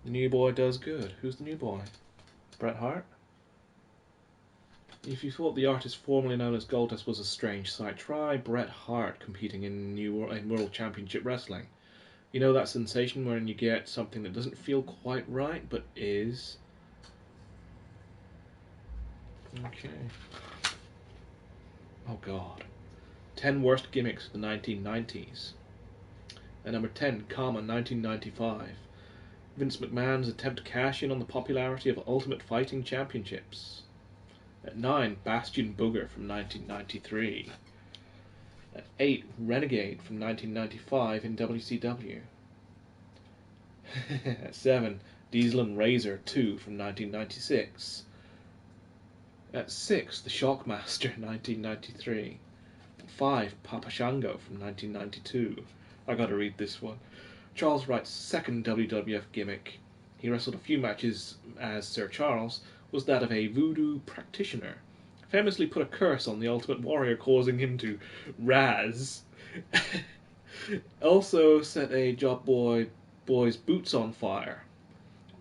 Speaker 1: new boy does good. Who's the new boy? Bret Hart? If you thought the artist formerly known as Goldust was a strange sight, try Bret Hart competing in World Championship Wrestling. You know that sensation when you get something that doesn't feel quite right, but is? Okay. Oh god. 10 worst gimmicks of the 1990s. At number 10, Kama, 1995. Vince McMahon's attempt to cash in on the popularity of Ultimate Fighting Championships. At 9, Bastion Booger from 1993. At 8, Renegade from 1995 in WCW. At 7, Diesel and Razor 2 from 1996. At 6, The Shockmaster 1993. At 5, Papa Shango from 1992. I gotta read this one. Charles Wright's second WWF gimmick, he wrestled a few matches as Sir Charles, was that of a voodoo practitioner. Famously put a curse on the Ultimate Warrior, causing him to razz. Also set a job boy's boots on fire.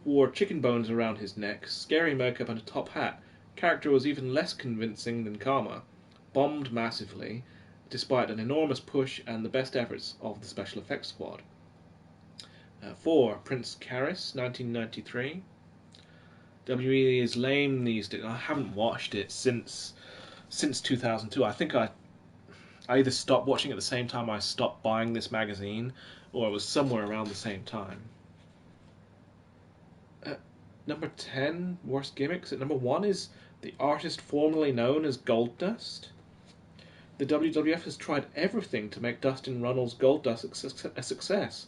Speaker 1: Wore chicken bones around his neck, scary makeup and a top hat. Character was even less convincing than Kama. Bombed massively, despite an enormous push and the best efforts of the special effects squad. 4, Prince Karis, 1993. WWE is lame these days. I haven't watched it since 2002. I think I either stopped watching at the same time I stopped buying this magazine, or it was somewhere around the same time. Number 10, worst gimmicks. At number 1 is the artist formerly known as Goldust. The WWF has tried everything to make Dustin Runnels' Goldust a success.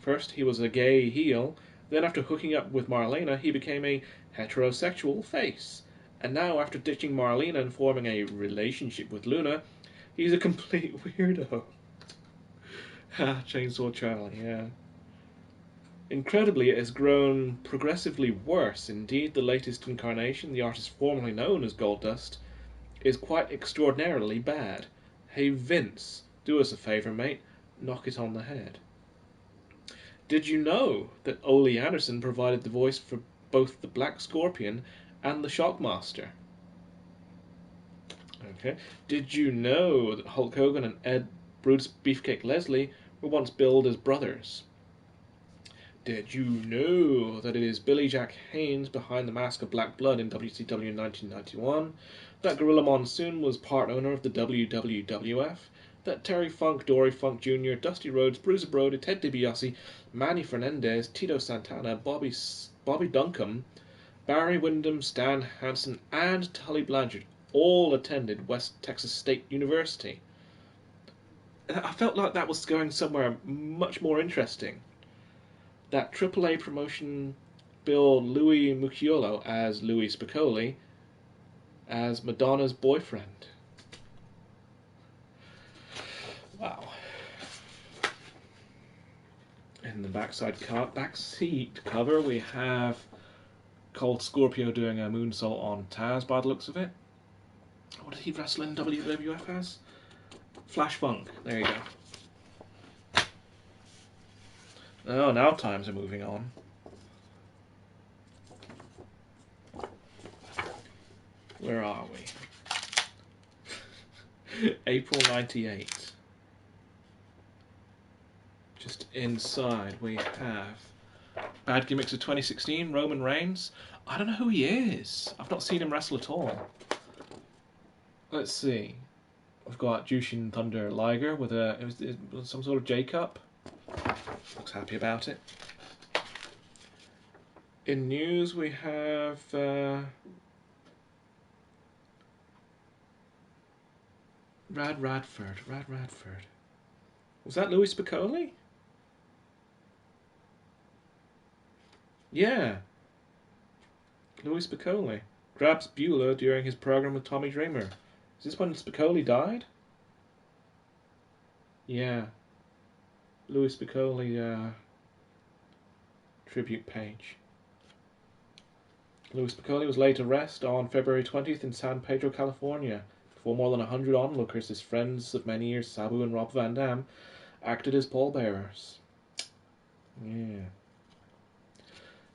Speaker 1: First, he was a gay heel. Then, after hooking up with Marlena, he became a heterosexual face. And now, after ditching Marlena and forming a relationship with Luna, he's a complete weirdo. Chainsaw Charlie, yeah. Incredibly, it has grown progressively worse. Indeed, the latest incarnation, the artist formerly known as Goldust, is quite extraordinarily bad. Hey Vince, do us a favour, mate. Knock it on the head. Did you know that Ole Anderson provided the voice for both the Black Scorpion and the Shockmaster? Okay. Did you know that Hulk Hogan and Ed Brutus Beefcake Leslie were once billed as brothers? Did you know that it is Billy Jack Haynes behind the Mask of Black Blood in WCW in 1991? That Gorilla Monsoon was part owner of the WWF? That Terry Funk, Dory Funk Jr., Dusty Rhodes, Bruiser Brody, Ted DiBiase, Manny Fernandez, Tito Santana, Bobby Duncombe, Barry Windham, Stan Hansen, and Tully Blanchard all attended West Texas State University? I felt like that was going somewhere much more interesting. That AAA promotion billed Louis Mucciolo as Louis Spicolli as Madonna's boyfriend. Wow. In the back seat cover, we have Cold Scorpio doing a moonsault on Taz by the looks of it. What did he wrestle in WWF as? Flash Funk. There you go. Oh, now times are moving on. Where are we? April 98. Just inside we have Bad Gimmicks of 2016, Roman Reigns. I don't know who he is. I've not seen him wrestle at all. Let's see. We've got Jushin Thunder Liger with some sort of J-cup. Looks happy about it. In news we have Rad Radford. Was that Louis Spicolli? Yeah. Louis Spicolli grabs Beulah during his program with Tommy Dreamer. Is this when Spicolli died? Yeah. Louis Spicolli tribute page. Louis Spicolli was laid to rest on February 20th in San Pedro, California. Before more than 100 onlookers, his friends of many years, Sabu and Rob Van Dam, acted as pallbearers. Yeah.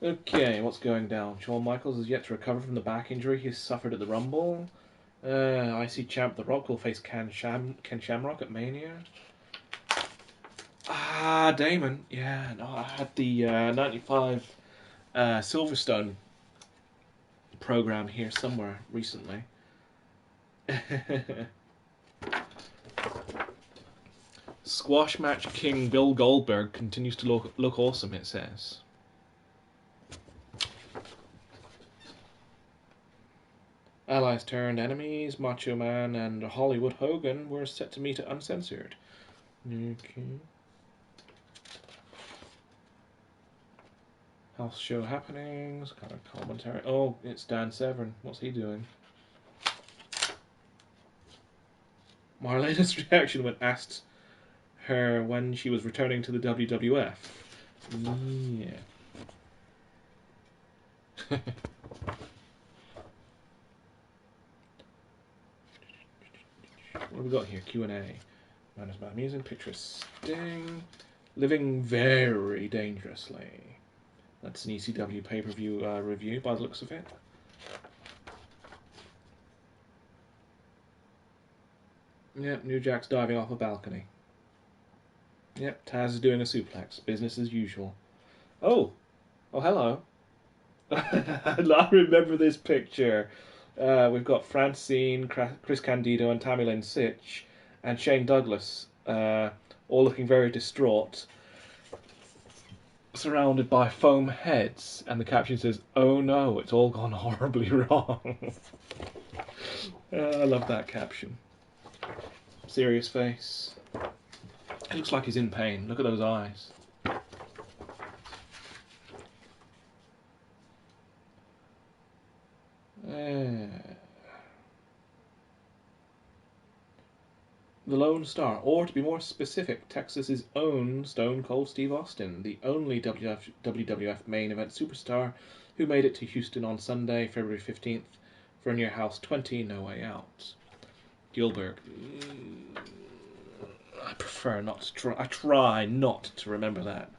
Speaker 1: Okay, what's going down? Shawn Michaels is yet to recover from the back injury he suffered at the Rumble. IC champ The Rock will face Ken Shamrock at Mania. Ah, Damon. Yeah, no, I had the 95 Silverstone program here somewhere recently. Squash match king Bill Goldberg continues to look awesome, it says. Allies turned enemies, Macho Man and Hollywood Hogan were set to meet at Uncensored. Okay. House show happenings, kind of commentary. Oh, it's Dan Severn. What's he doing? Marlena's reaction when asked her when she was returning to the WWF. Yeah. What have we got here? Q&A. Man is Mad Music, picture of Sting. Living very dangerously. That's an ECW pay-per-view review by the looks of it. Yep, New Jack's diving off a balcony. Yep, Taz is doing a suplex. Business as usual. Oh! Oh, hello. I remember this picture. We've got Francine, Chris Candido and Tammy Lynn Sitch and Shane Douglas all looking very distraught, surrounded by foam heads, and the caption says, "Oh no, it's all gone horribly wrong." I love that caption. Serious face. It looks like he's in pain. Look at those eyes. The Lone Star, or to be more specific, Texas's own Stone Cold Steve Austin, the only WWF main event superstar who made it to Houston on Sunday, February 15th, for Near House 20, No Way Out. Gilbert. I prefer not to try. I try not to remember that.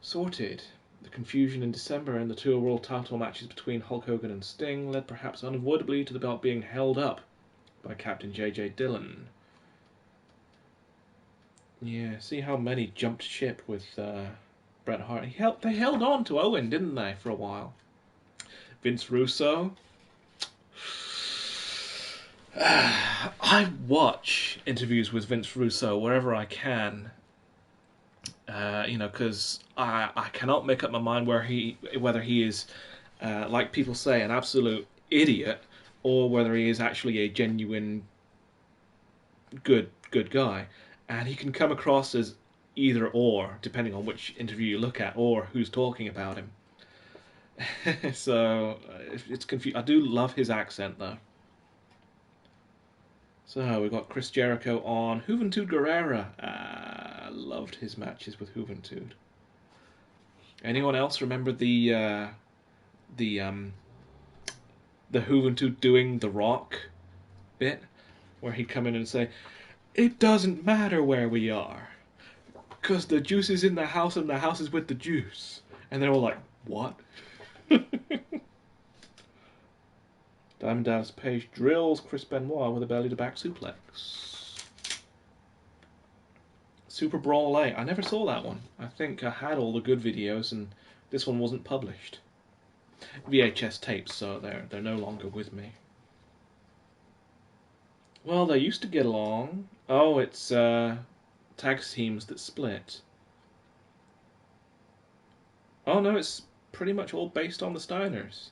Speaker 1: Sorted. The confusion in December in the two world title matches between Hulk Hogan and Sting led perhaps unavoidably to the belt being held up by Captain J.J. Dillon. Yeah, see how many jumped ship with Bret Hart. They held on to Owen, didn't they, for a while? Vince Russo. I watch interviews with Vince Russo wherever I can. Because I cannot make up my mind whether he is, like people say, an absolute idiot, or whether he is actually a genuine good guy. And he can come across as either or, depending on which interview you look at, or who's talking about him. So it's confused. I do love his accent though. So we've got Chris Jericho on Juventud Guerrera. Loved his matches with Juventud. Anyone else remember the the Juventud doing the Rock bit where he'd come in and say, "It doesn't matter where we are, cause the juice is in the house and the house is with the juice," and they're all like, "What?" Diamond Dallas Page drills Chris Benoit with a belly to back suplex. Super Brawl 8. I never saw that one. I think I had all the good videos and this one wasn't published. VHS tapes, so they're no longer with me. Well, they used to get along. Oh, it's tag teams that split. Oh no, it's pretty much all based on the Steiners.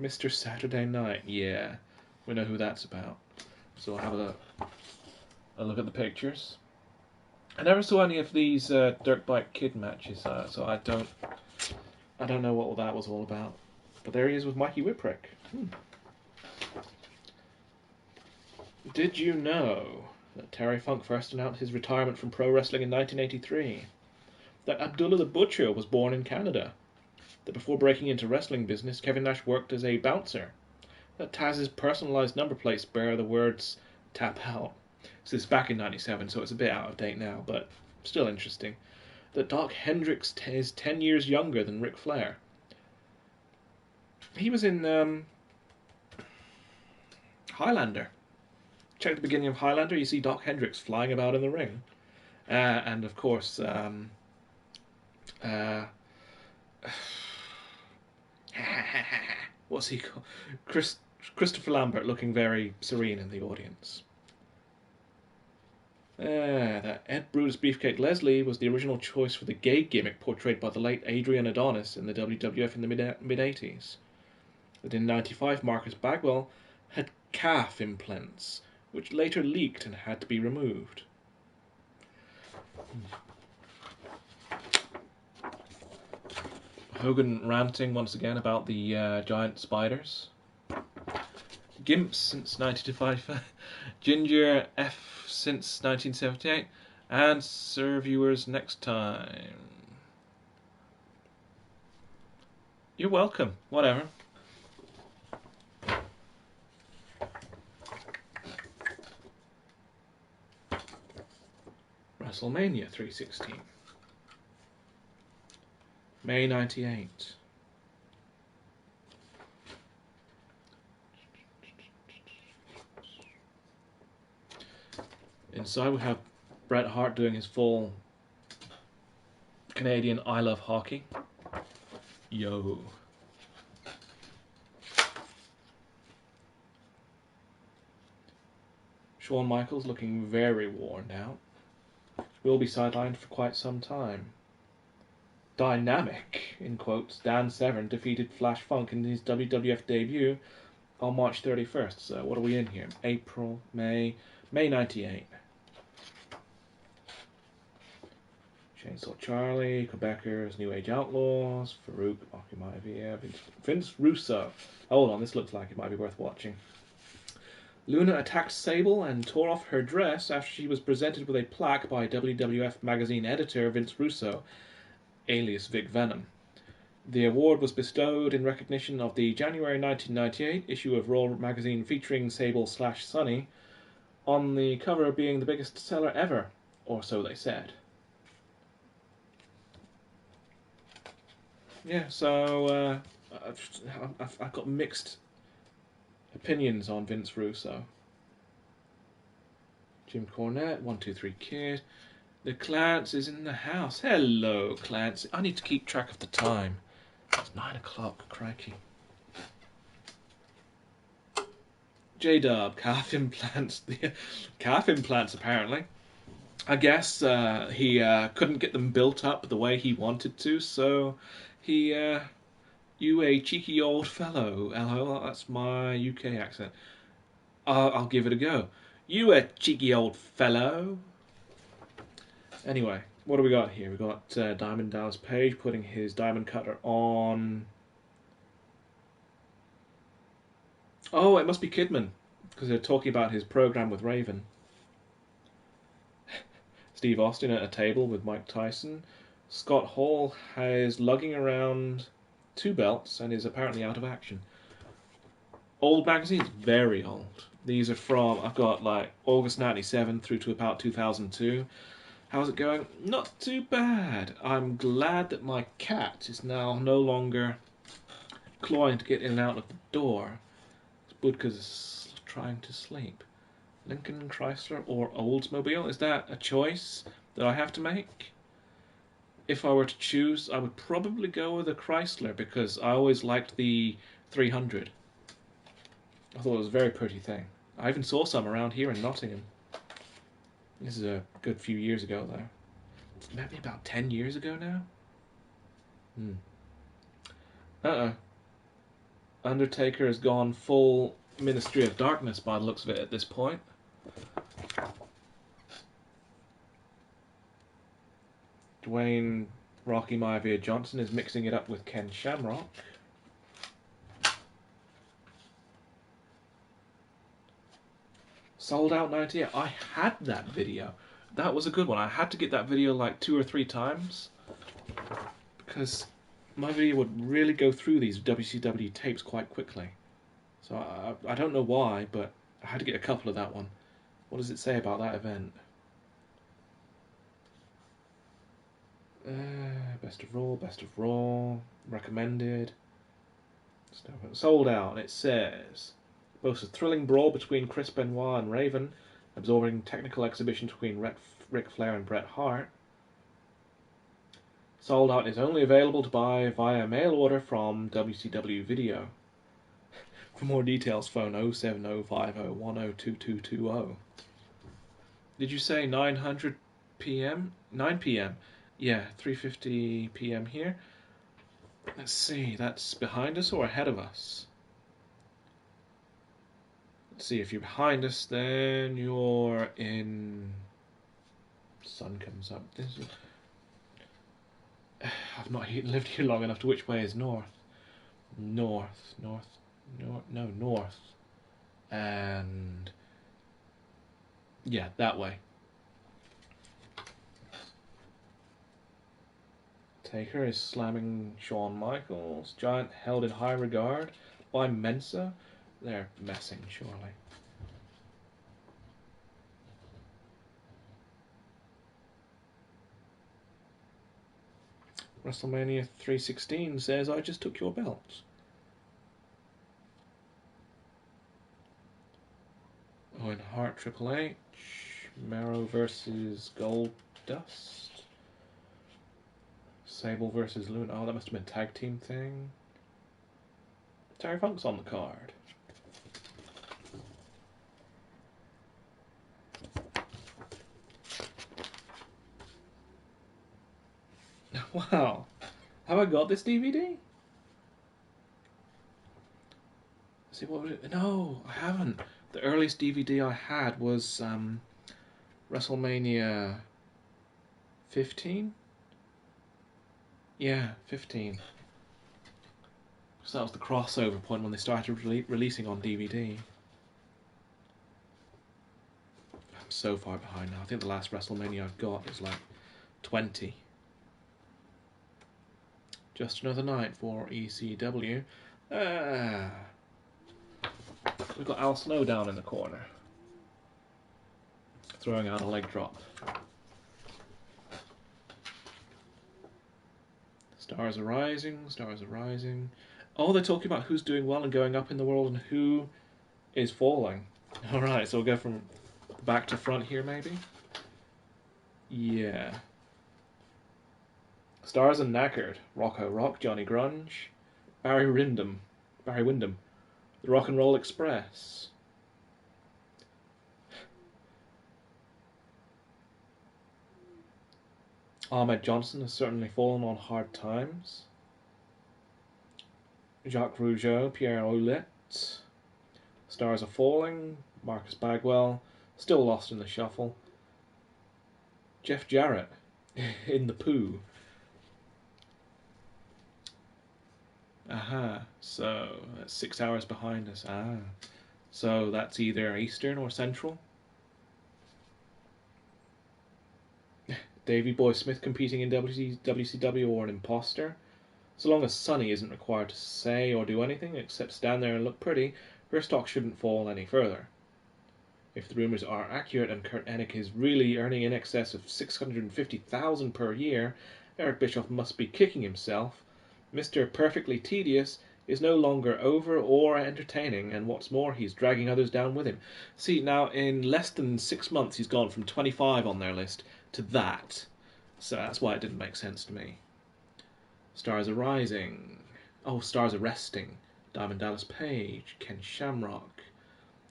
Speaker 1: Mr. Saturday Night, yeah. We know who that's about. So I'll have a look at the pictures. I never saw any of these Dirt Bike Kid matches, so I don't know what that was all about. But there he is with Mikey Whipwreck. Did you know that Terry Funk first announced his retirement from pro wrestling in 1983? That Abdullah the Butcher was born in Canada? That before breaking into wrestling business, Kevin Nash worked as a bouncer? That Taz's personalised number plates bear the words "Tap Out"? So this is back in '97, so it's a bit out of date now, but still interesting. That Doc Hendricks is 10 years younger than Ric Flair. He was in Highlander. Check the beginning of Highlander, you see Doc Hendricks flying about in the ring. And of course, what's he called? Christopher Lambert looking very serene in the audience. That Ed Brutus Beefcake Leslie was the original choice for the gay gimmick portrayed by the late Adrian Adonis in the WWF in the mid-80s. That in '95 Marcus Bagwell had calf implants, which later leaked and had to be removed. Hogan ranting once again about the giant spiders. Gimps since 1995, Ginger F since 1978, and serve viewers next time. You're welcome, whatever. WrestleMania 316. May 98. Inside we have Bret Hart doing his full Canadian I love hockey. Yo. Shawn Michaels looking very worn out. Will be sidelined for quite some time. Dynamic, in quotes, Dan Severn defeated Flash Funk in his WWF debut on March 31st. So what are we in here? April, May 98. Chainsaw Charlie, Quebecers, New Age Outlaws, Farouk, Aki Maivia, Vince Russo. Hold on, this looks like it might be worth watching. Luna attacked Sable and tore off her dress after she was presented with a plaque by WWF magazine editor Vince Russo, alias Vic Venom. The award was bestowed in recognition of the January 1998 issue of Raw magazine featuring Sable/Sunny, on the cover being the biggest seller ever, or so they said. Yeah, so I've got mixed opinions on Vince Russo. Jim Cornette, 123 Kid. The Clance is in the house. Hello, Clance. I need to keep track of the time. It's 9 o'clock, crikey. J-Dub, calf implants. Calf implants, apparently. I guess he couldn't get them built up the way he wanted to, so he, you a cheeky old fellow. Hello, that's my UK accent. I'll give it a go. You a cheeky old fellow. Anyway, what do we got here? We got Diamond Dallas Page putting his diamond cutter on. Oh, it must be Kidman, because they're talking about his program with Raven. Steve Austin at a table with Mike Tyson. Scott Hall is lugging around 2 belts and is apparently out of action. Old magazines, very old. These are from, I've got like August 97 through to about 2002. How's it going? Not too bad. I'm glad that my cat is now no longer clawing to get in and out of the door. Budka's trying to sleep. Lincoln, Chrysler, or Oldsmobile? Is that a choice that I have to make? If I were to choose, I would probably go with a Chrysler because I always liked the 300. I thought it was a very pretty thing. I even saw some around here in Nottingham. This is a good few years ago, though. Maybe about 10 years ago now? Uh-oh. Undertaker has gone full Ministry of Darkness by the looks of it at this point. Dwayne Rocky Maivia Johnson is mixing it up with Ken Shamrock. Sold Out 98. I had that video. That was a good one. I had to get that video like 2 or 3 times because my video would really go through these WCW tapes quite quickly. So I don't know why, but I had to get a couple of that one. What does it say about that event? Best of Raw, recommended. Sold Out. It says boasts a thrilling brawl between Chris Benoit and Raven, absorbing technical exhibition between Ric Flair and Bret Hart. Sold Out is only available to buy via mail order from WCW Video. For more details, phone 07050102220. Did you say 900 p.m.? 9 p.m. Yeah, 3:50 p.m. here. Let's see, that's behind us or ahead of us? Let's see, if you're behind us, then you're in... Sun comes up. I've not lived here long enough to which way is north. North. And... yeah, that way. Taker is slamming Shawn Michaels. Giant held in high regard by Mensa. They're messing, surely. WrestleMania 316 says, I just took your belt. Owen Hart, Triple H. Mero versus Goldust. Sable versus Luna. Oh, that must have been a tag team thing. Terry Funk's on the card. Wow. Have I got this DVD? Let's see, what was it? No, I haven't. The earliest DVD I had was WrestleMania 15? Yeah, 15. So that was the crossover point when they started releasing on DVD. I'm so far behind now. I think the last WrestleMania I've got is like 20. Just another night for ECW. We've got Al Snow down in the corner, throwing out a leg drop. Stars are rising, stars are rising. Oh, they're talking about who's doing well and going up in the world and who is falling. Alright, so we'll go from back to front here, maybe? Yeah. Stars and Knackered. Rocco Rock, Johnny Grunge. Barry Windham. The Rock and Roll Express. Ahmed Johnson has certainly fallen on hard times. Jacques Rougeau, Pierre Ouellet. Stars are falling. Marcus Bagwell, still lost in the shuffle. Jeff Jarrett in the poo. Aha, so that's 6 hours behind us. Ah, so that's either Eastern or Central. Davey Boy Smith competing in WCW or an imposter. So long as Sunny isn't required to say or do anything except stand there and look pretty, her stock shouldn't fall any further. If the rumours are accurate and Kurt Hennig is really earning in excess of $650,000 per year, Eric Bischoff must be kicking himself. Mr. Perfectly Tedious is no longer over or entertaining, and what's more, he's dragging others down with him. See, now in less than 6 months, he's gone from 25 on their list to that. So that's why it didn't make sense to me. Stars are rising. Oh, stars are resting. Diamond Dallas Page, Ken Shamrock.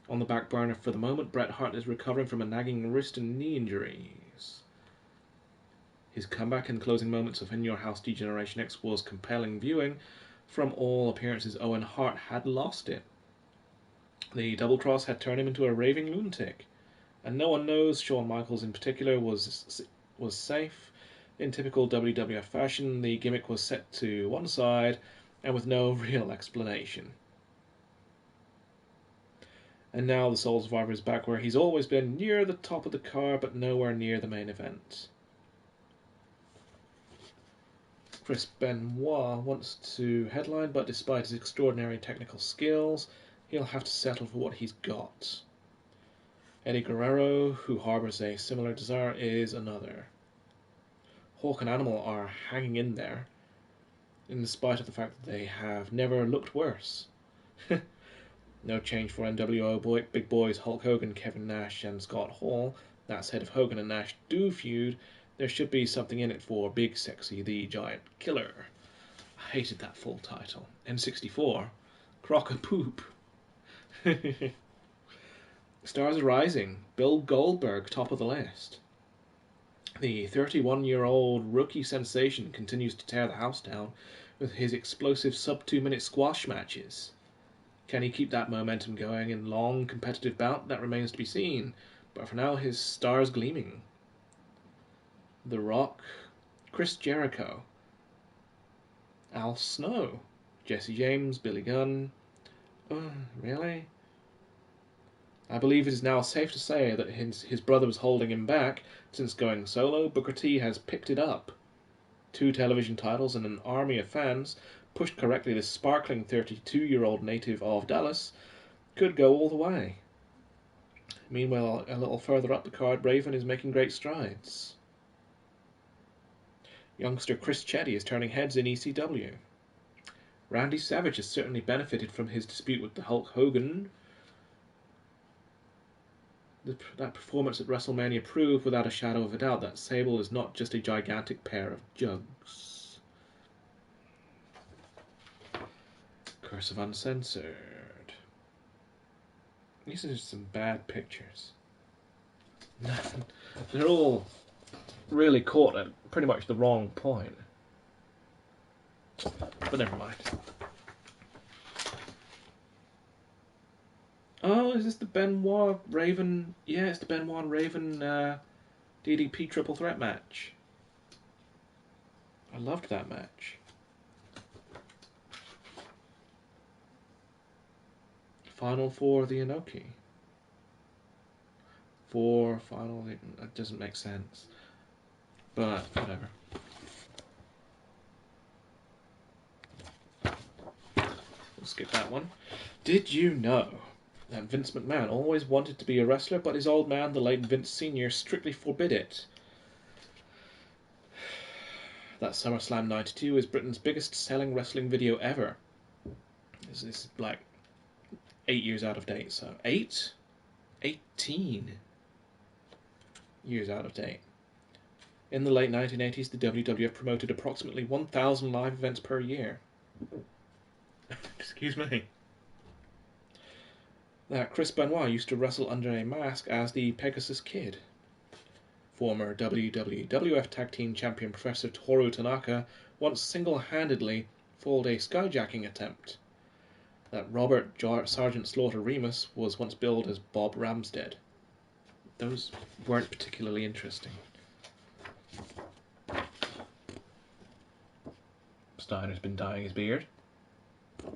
Speaker 1: On the back burner for the moment, Bret Hart is recovering from a nagging wrist and knee injuries. His comeback in the closing moments of In Your House D-Generation X was compelling viewing. From all appearances, Owen Hart had lost it. The double cross had turned him into a raving lunatic, and no one knows Shawn Michaels in particular was safe. In typical WWF fashion, the gimmick was set to one side and with no real explanation. And now the Soul Survivor is back where he's always been, near the top of the card but nowhere near the main event. Chris Benoit wants to headline, but despite his extraordinary technical skills, he'll have to settle for what he's got. Eddie Guerrero, who harbours a similar desire, is another. Hawk and Animal are hanging in there, in spite of the fact that they have never looked worse. No change for NWO big boys Hulk Hogan, Kevin Nash, and Scott Hall. That said, if Hogan and Nash do feud, there should be something in it for Big Sexy the Giant Killer. I hated that full title. N64, Crock of Poop. Stars are rising. Bill Goldberg, top of the list. The 31-year-old rookie sensation continues to tear the house down with his explosive sub-2-minute squash matches. Can he keep that momentum going in long competitive bout? That remains to be seen, but for now his star's gleaming. The Rock, Chris Jericho, Al Snow, Jesse James, Billy Gunn. Really? I believe it is now safe to say that his brother was holding him back. Since going solo, Booker T has picked it up. 2 television titles and an army of fans. Pushed correctly, the sparkling 32-year-old native of Dallas could go all the way. Meanwhile, a little further up the card, Raven is making great strides. Youngster Chris Chetty is turning heads in ECW. Randy Savage has certainly benefited from his dispute with the Hulk Hogan. That performance at WrestleMania proved without a shadow of a doubt that Sable is not just a gigantic pair of jugs. Curse of Uncensored. These are some bad pictures. They're all really caught at pretty much the wrong point. But never mind. Oh, is this the Benoit Raven? Yeah, it's the Benoit Raven DDP triple threat match. I loved that match. Final for the Inoki. That doesn't make sense. But, whatever. We'll skip that one. Did you know that Vince McMahon always wanted to be a wrestler, but his old man, the late Vince Sr., strictly forbid it? That SummerSlam 92 is Britain's biggest selling wrestling video ever. This is like 8 years out of date, so 18 years out of date. In the late 1980s, the WWF promoted approximately 1,000 live events per year. Excuse me. That Chris Benoit used to wrestle under a mask as the Pegasus Kid. Former WWF Tag Team Champion Professor Toru Tanaka once single-handedly foiled a skyjacking attempt. That Robert Sergeant Slaughter Remus was once billed as Bob Ramstead. Those weren't particularly interesting. Steiner's been dyeing his beard.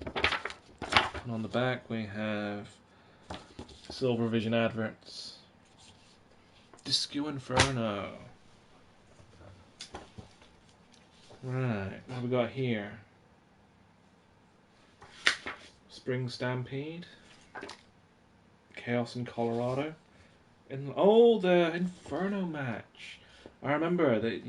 Speaker 1: And on the back we have Silver Vision adverts. Disco Inferno. Right, what have we got here? Spring Stampede. Chaos in Colorado. And oh, the Inferno match. I remember that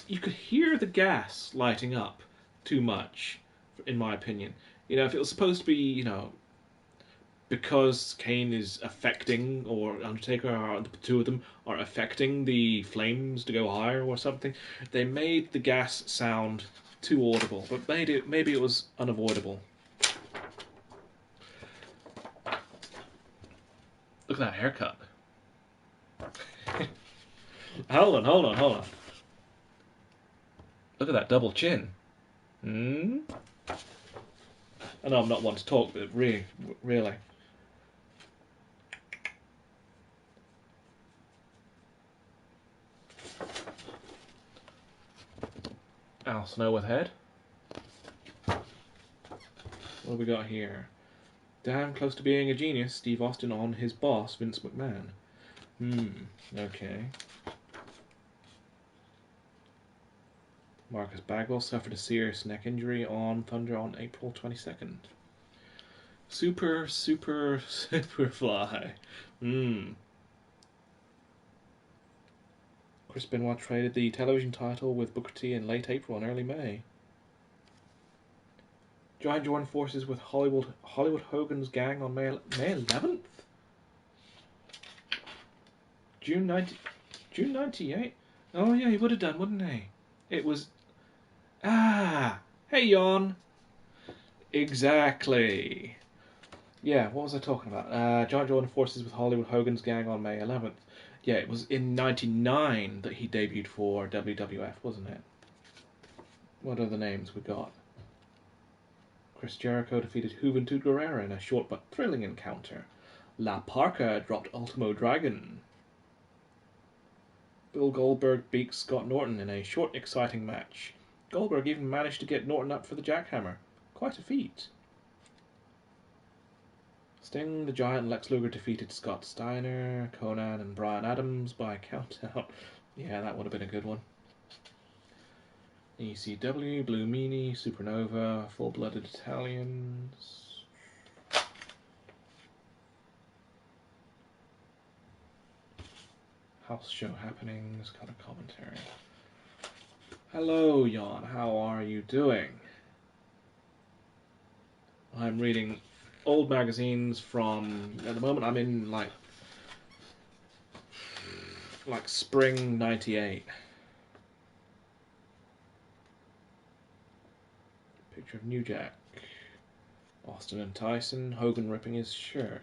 Speaker 1: you could hear the gas lighting up too much, in my opinion. You know, if it was supposed to be, you know, because Kane is affecting, or Undertaker, or the two of them are affecting the flames to go higher or something, they made the gas sound too audible, but maybe it was unavoidable. Look at that haircut. Hold on. Look at that double chin. I know I'm not one to talk, but really. Al Snow with head. What have we got here? Damn close to being a genius, Steve Austin on his boss, Vince McMahon. Okay. Marcus Bagwell suffered a serious neck injury on Thunder on April 22nd. Superfly. Chris Benoit traded the television title with Booker T in late April and early May. Giant joined forces with Hollywood Hogan's gang on May 11th? June 98? Oh yeah, he would have done, wouldn't he? It was... Hey, Jon! Exactly. Yeah, what was I talking about? Giant joined forces with Hollywood Hogan's gang on May 11th. Yeah, it was in 99 that he debuted for WWF, wasn't it? What are the names we got? Chris Jericho defeated Juventud Guerrera in a short but thrilling encounter. La Parka dropped Ultimo Dragon. Bill Goldberg beat Scott Norton in a short, exciting match. Goldberg even managed to get Norton up for the jackhammer. Quite a feat. Sting, the Giant, and Lex Luger defeated Scott Steiner, Conan, and Brian Adams by countdown. Yeah, that would have been a good one. ECW, Blue Meanie, Supernova, Full-Blooded Italians. House show happenings, color commentary. Hello, Jon. How are you doing? I'm reading old magazines from... At the moment, I'm in, like spring 98. Picture of New Jack. Austin and Tyson. Hogan ripping his shirt.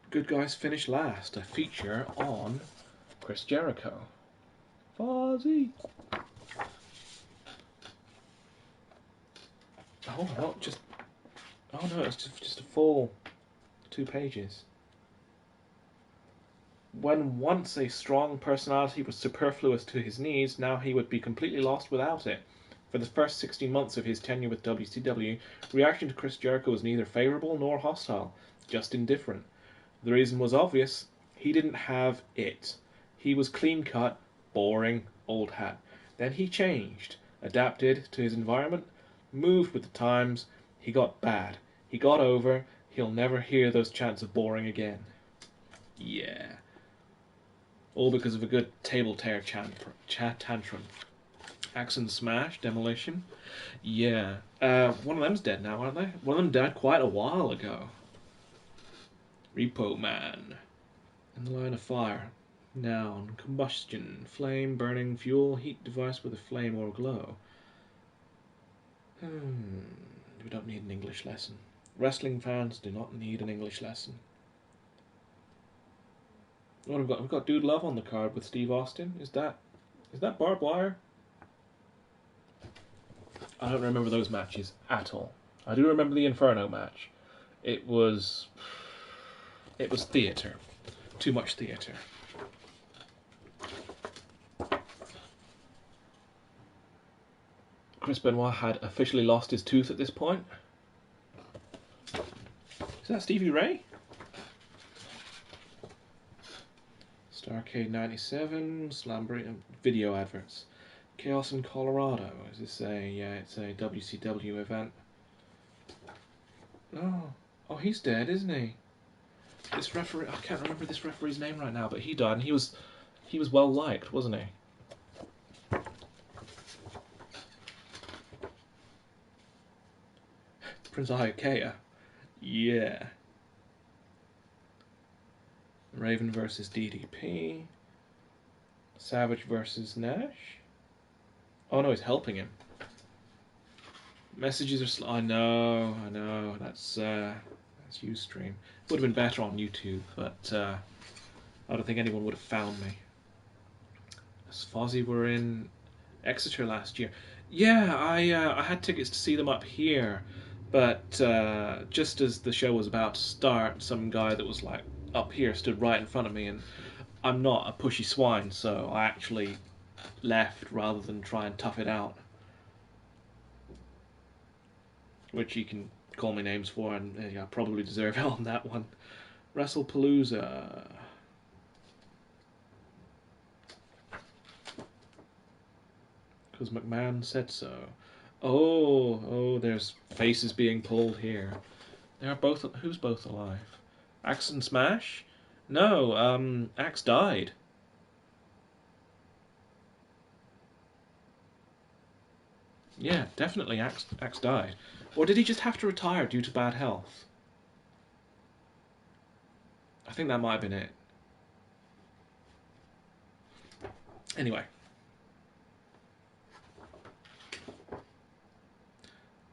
Speaker 1: Good Guys Finish Last. A feature on Chris Jericho. Fozzy. Oh, not just... Oh no, it's just a full 2 pages. When once a strong personality was superfluous to his needs, now he would be completely lost without it. For the first 16 months of his tenure with WCW, reaction to Chris Jericho was neither favourable nor hostile, just indifferent. The reason was obvious. He didn't have it. He was clean-cut, boring, old hat. Then he changed, adapted to his environment, moved with the times. He got bad. He got over. He'll never hear those chants of boring again. Yeah. All because of a good table tear tantrum. Axe and Smash, Demolition. Yeah. One of them's dead now, aren't they? One of them died quite a while ago. Repo Man. In the Line of Fire. Noun. Combustion. Flame, burning, fuel, heat device with a flame or glow. We don't need an English lesson. Wrestling fans do not need an English lesson. What have we got? We've got Dude Love on the card with Steve Austin. Is that barbed wire? I don't remember those matches at all. I do remember the Inferno match. It was theatre. Too much theatre. Chris Benoit had officially lost his tooth at this point. Is that Stevie Ray? Starcade 97, Slamboree, video adverts. Chaos in Colorado. Is this a, yeah, it's a WCW event. Oh, he's dead, isn't he? This referee, I can't remember this referee's name right now, but he died, and he was well liked, wasn't he? Prince Iaukea. Yeah. Raven versus DDP. Savage versus Nash. Oh no, he's helping him. Messages are I know. That's Ustream. Would have been better on YouTube, but I don't think anyone would have found me. As Fozzy were in Exeter last year. Yeah, I had tickets to see them up here, but just as the show was about to start, some guy that was like up here stood right in front of me, and I'm not a pushy swine, so I actually left rather than try and tough it out. Which you can call me names for, and yeah, I probably deserve it on that one. WrestlePalooza. Because McMahon said so. Oh, there's faces being pulled here. They are both. Who's both alive? Axe and Smash? No, Axe died. Yeah, definitely Axe died. Or did he just have to retire due to bad health? I think that might have been it. Anyway.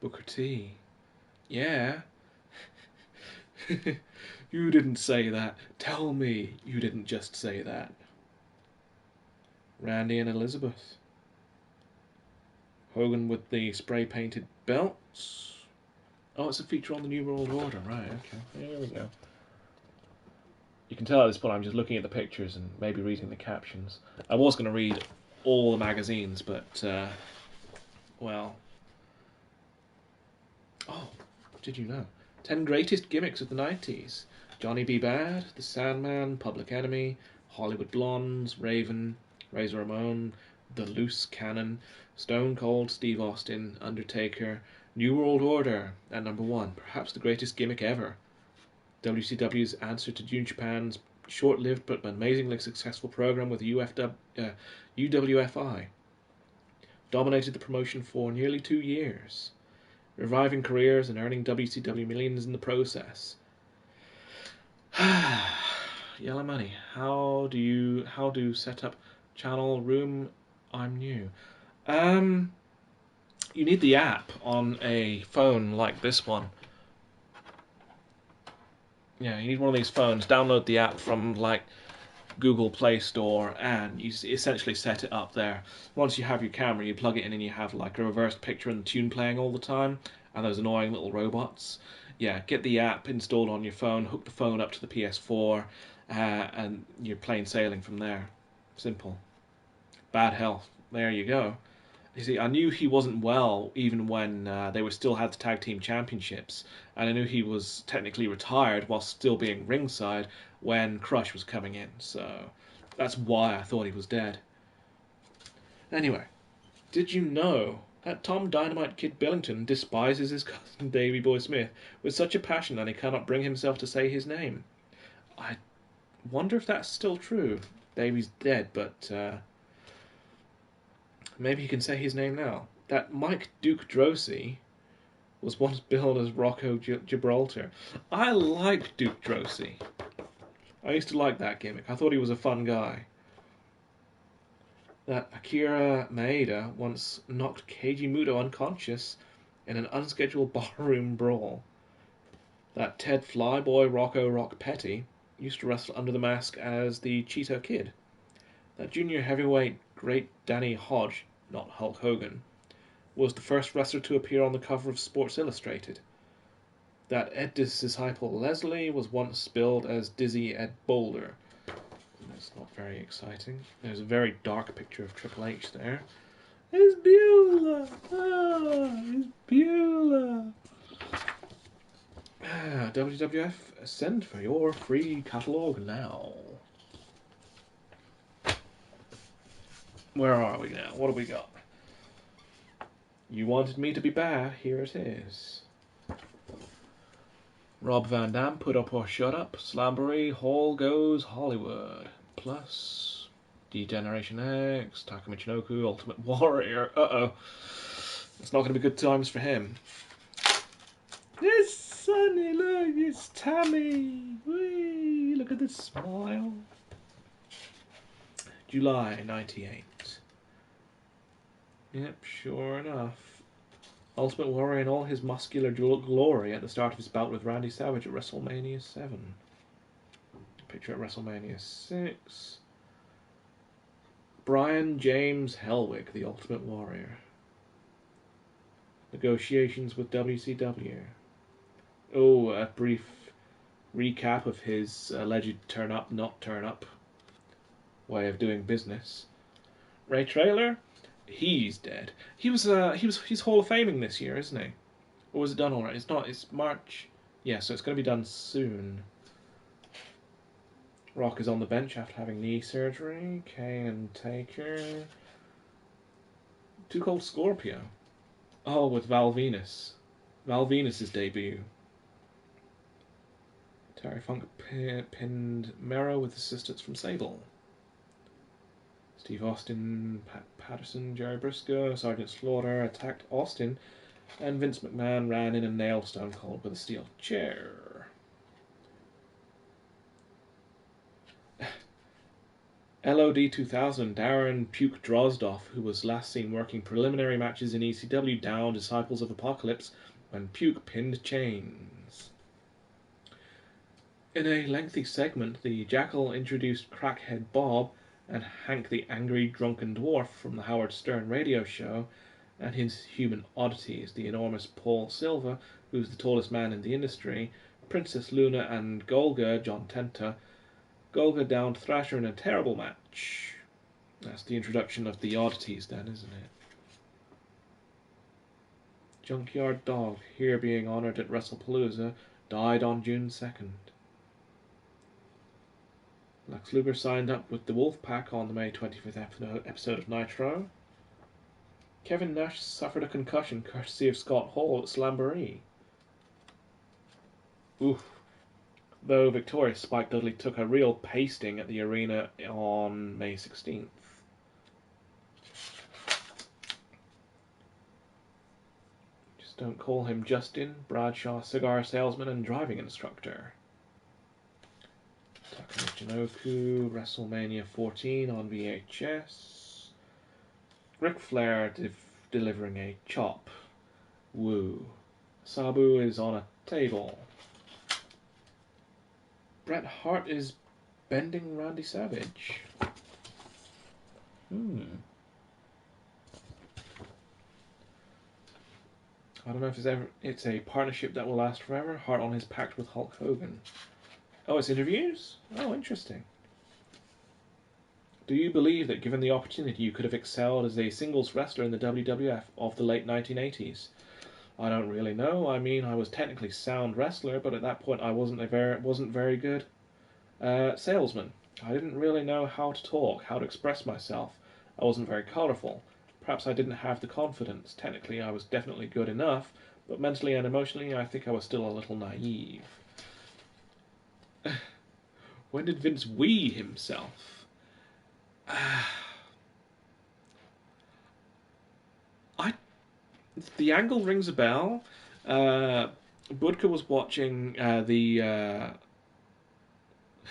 Speaker 1: Booker T. Yeah. You didn't say that. Tell me you didn't just say that. Randy and Elizabeth. Hogan with the spray-painted belts. Oh, it's a feature on the New World Order. Right, okay. Here we go. You can tell at this point I'm just looking at the pictures and maybe reading the captions. I was going to read all the magazines, but, well... Oh, did you know? 10 greatest gimmicks of the 90s. Johnny B. Bad, The Sandman, Public Enemy, Hollywood Blondes, Raven, Razor Ramon, The Loose Cannon, Stone Cold Steve Austin, Undertaker, New World Order, and number 1, perhaps the greatest gimmick ever. WCW's answer to New Japan's short-lived but amazingly successful program with UWFI. Dominated the promotion for nearly 2 years. Reviving careers and earning WCW millions in the process. Yellow money. How do set up channel room? I'm new. You need the app on a phone like this one. Yeah, you need one of these phones. Download the app from like Google Play Store, and you essentially set it up there. Once you have your camera, you plug it in and you have like a reversed picture and the tune playing all the time, and those annoying little robots. Yeah, get the app installed on your phone, hook the phone up to the PS4, and you're plain sailing from there. Simple. Bad health. There you go. You see, I knew he wasn't well even when they were still had the tag team championships, and I knew he was technically retired while still being ringside when Crush was coming in, so that's why I thought he was dead. Anyway, did you know that Tom Dynamite Kid Billington despises his cousin Davey Boy Smith with such a passion that he cannot bring himself to say his name? I wonder if that's still true. Davey's dead, but maybe he can say his name now. That Mike Duke Drosy was once billed as Rocco Gibraltar. I like Duke Drosy. I used to like that gimmick. I thought he was a fun guy. That Akira Maeda once knocked Keiji Muto unconscious in an unscheduled barroom brawl. That Ted Flyboy Rocco Rock Petty used to wrestle under the mask as the Cheetah Kid. That junior heavyweight Great Danny Hodge, not Hulk Hogan, was the first wrestler to appear on the cover of Sports Illustrated. That Ed's disciple Leslie was once billed as Dizzy Ed Boulder. That's not very exciting. There's a very dark picture of Triple H there. It's Beulah! Ah, it's Beulah! WWF, send for your free catalogue now. Where are we now? What have we got? You wanted me to be bad, here it is. Rob Van Dam, Put Up or Shut Up, Slamboree, Hall Goes Hollywood. Plus, D-Generation X, Taka Michinoku, Ultimate Warrior. Uh-oh. It's not going to be good times for him. It's Sonny, look, it's Tammy. Whee, look at the smile. July 98. Yep, sure enough. Ultimate Warrior in all his muscular glory at the start of his bout with Randy Savage at WrestleMania 7. Picture at WrestleMania 6. Brian James Hellwig, the Ultimate Warrior. Negotiations with WCW. Oh, a brief recap of his alleged turn up, not turn up way of doing business. Ray Traylor, he's dead. He's Hall of Faming this year, isn't he? Or was it done already? It's not. It's March. Yeah, so it's going to be done soon. Rock is on the bench after having knee surgery. Kane and Taker. Too Cold Scorpio. Oh, with Val Venus. Val Venus' debut. Terry Funk pinned Mero with assistance from Sable. Steve Austin, Pat Patterson, Jerry Briscoe, Sergeant Slaughter attacked Austin, and Vince McMahon ran in and nailed Stone Cold with a steel chair. LOD 2000, Darren Puke Drozdoff, who was last seen working preliminary matches in ECW, downed Disciples of Apocalypse when Puke pinned Chains. In a lengthy segment, the Jackal introduced Crackhead Bob and Hank the Angry Drunken Dwarf from the Howard Stern radio show, and his human oddities, the enormous Paul Silva, who's the tallest man in the industry, Princess Luna and Golga, John Tenta. Golga downed Thrasher in a terrible match. That's the introduction of the oddities then, isn't it? Junkyard Dog, here being honoured at WrestlePalooza, died on June 2nd. Lex Luger signed up with the Wolfpack on the May 25th episode of Nitro. Kevin Nash suffered a concussion courtesy of Scott Hall at Slamboree. Oof. Though victorious, Spike Dudley took a real pasting at the arena on May 16th. Just don't call him Justin, Bradshaw cigar salesman and driving instructor. Taka Michinoku, WrestleMania 14 on VHS. Ric Flair delivering a chop. Woo. Sabu is on a table. Bret Hart is bending Randy Savage. I don't know if it's a partnership that will last forever. Hart on his pact with Hulk Hogan. Oh, it's interviews? Oh, interesting. Do you believe that given the opportunity you could have excelled as a singles wrestler in the WWF of the late 1980s? I don't really know. I mean, I was technically sound wrestler, but at that point I wasn't very good salesman. I didn't really know how to talk, how to express myself. I wasn't very colourful. Perhaps I didn't have the confidence. Technically I was definitely good enough, but mentally and emotionally I think I was still a little naive. When did Vince wee himself? The angle rings a bell. Budka was watching yeah,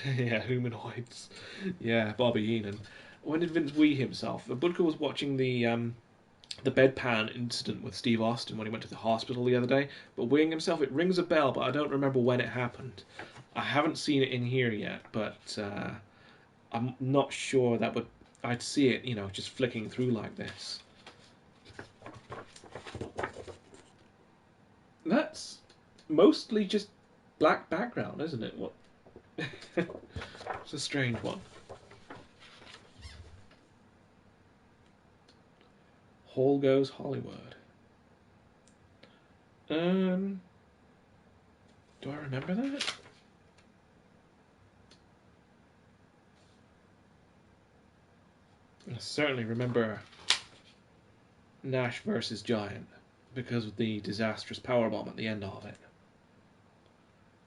Speaker 1: humanoids. Yeah, Bobby Heenan. When did Vince wee himself? Budka was watching the bedpan incident with Steve Austin when he went to the hospital the other day. But weeing himself, it rings a bell, but I don't remember when it happened. I haven't seen it in here yet, but I'm not sure that I'd see it, you know, just flicking through like this. That's mostly just black background, isn't it? What? It's a strange one. Hall Goes Hollywood. Do I remember that? I certainly remember Nash versus Giant because of the disastrous powerbomb at the end of it.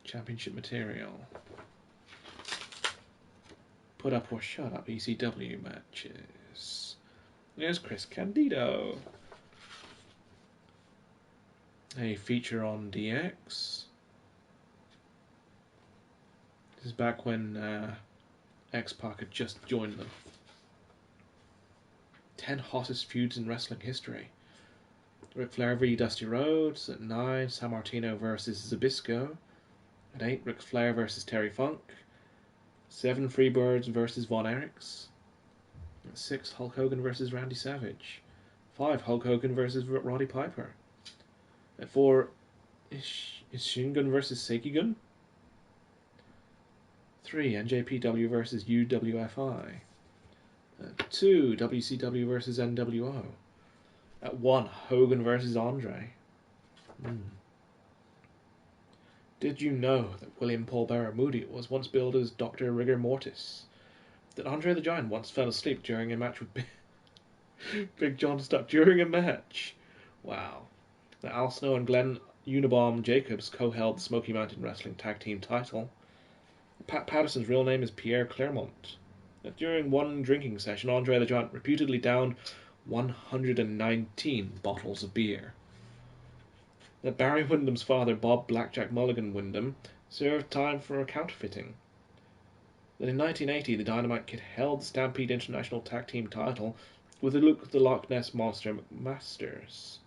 Speaker 1: Championship material. Put up or shut up ECW matches. There's Chris Candido. A feature on DX. This is back when X-Pac had just joined them. 10 hottest feuds in wrestling history. Ric Flair v Dusty Rhodes. At 9, Sammartino versus Zbyszko. At 8, Ric Flair versus Terry Funk. 7, Freebirds versus Von Erichs. At 6, Hulk Hogan versus Randy Savage. 5, Hulk Hogan versus Roddy Piper. At 4, Shingun versus Sekigun. 3, NJPW versus UWFI. At 2, WCW versus NWO. At 1, Hogan versus Andre. Did you know that William Paul Bearer Moody was once billed as Dr. Rigor Mortis? That Andre the Giant once fell asleep during a match with Big John Studd during a match? Wow. That Al Snow and Glenn Unabomb Jacobs co-held the Smoky Mountain Wrestling Tag Team title. Pat Patterson's real name is Pierre Clermont. That during one drinking session, Andre the Giant reputedly downed 119 bottles of beer. That Barry Windham's father, Bob Blackjack Mulligan Windham, served time for counterfeiting. That in 1980, the Dynamite Kid held the Stampede International Tag Team title with a look at the Loch Ness Monster McMasters.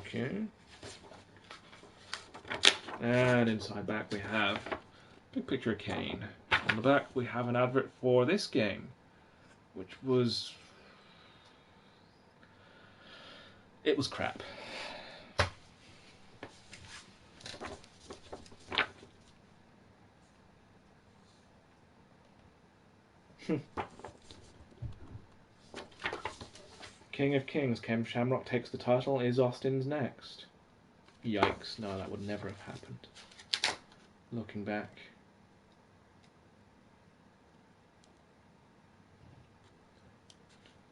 Speaker 1: Okay. And inside back we have a big picture of Kane. On the back we have an advert for this game, which was... it was crap. King of Kings, Ken Shamrock takes the title. Is Austin's next? Yikes, no, that would never have happened. Looking back.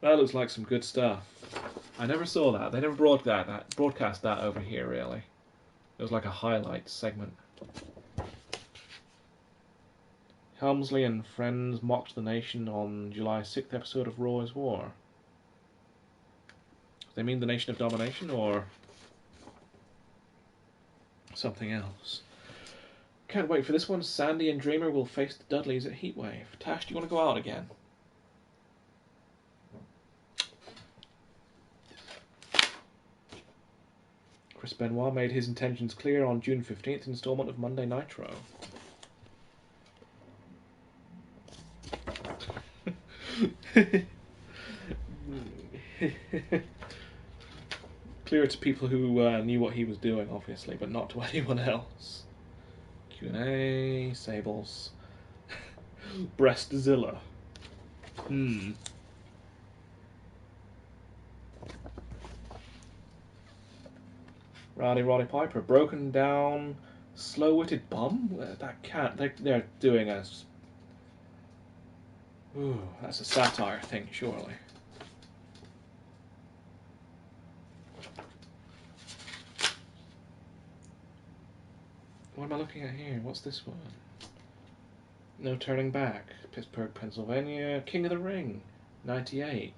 Speaker 1: That looks like some good stuff. I never saw that. They never broadcast that over here, really. It was like a highlight segment. Helmsley and friends mocked the nation on July 6th episode of Raw is War. Do they mean the Nation of Domination or something else? Can't wait for this one. Sandy and Dreamer will face the Dudleys at Heatwave. Tash, do you want to go out again? Chris Benoit made his intentions clear on June 15th installment of Monday Nitro. Clear to people who knew what he was doing, obviously, but not to anyone else. Q&A, Sables. Breastzilla. Roddy Piper, broken down, slow-witted bum? That can't... They're doing a... Ooh, that's a satire thing, surely. What am I looking at here? What's this one? No Turning Back. Pittsburgh, Pennsylvania. King of the Ring. 98.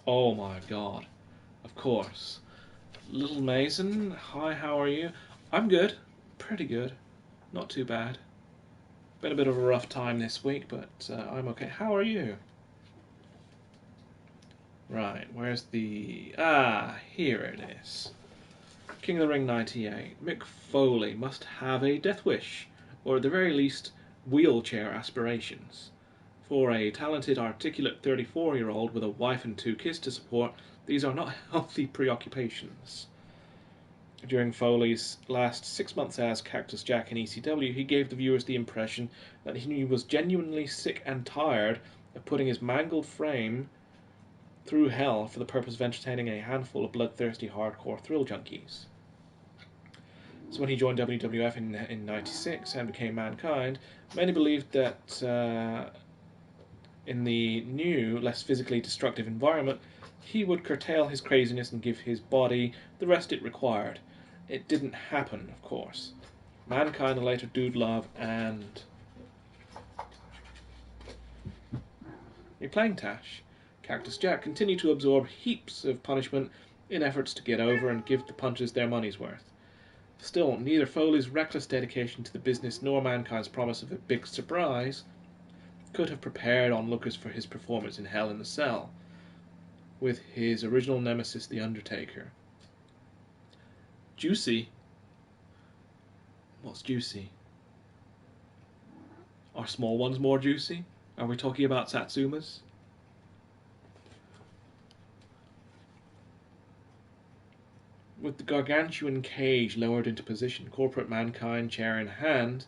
Speaker 1: Oh my god. Of course. Little Mason. Hi, how are you? I'm good. Pretty good. Not too bad. Been a bit of a rough time this week, but I'm okay. How are you? Right, where's the... Ah, here it is. King of the Ring 98. Mick Foley must have a death wish, or at the very least, wheelchair aspirations. For a talented, articulate 34-year-old with a wife and 2 kids to support, these are not healthy preoccupations. During Foley's last 6 months as Cactus Jack in ECW, he gave the viewers the impression that he was genuinely sick and tired of putting his mangled frame through hell for the purpose of entertaining a handful of bloodthirsty hardcore thrill junkies. So when he joined WWF in 96 and became Mankind, many believed that in the new, less physically destructive environment, he would curtail his craziness and give his body the rest it required. It didn't happen, of course. Mankind and later Dude Love and... You're playing Tash. Cactus Jack continued to absorb heaps of punishment in efforts to get over and give the punches their money's worth. Still, neither Foley's reckless dedication to the business nor Mankind's promise of a big surprise could have prepared onlookers for his performance in Hell in a Cell, with his original nemesis, The Undertaker. Juicy? What's juicy? Are small ones more juicy? Are we talking about Satsumas? With the gargantuan cage lowered into position, corporate Mankind, chair in hand,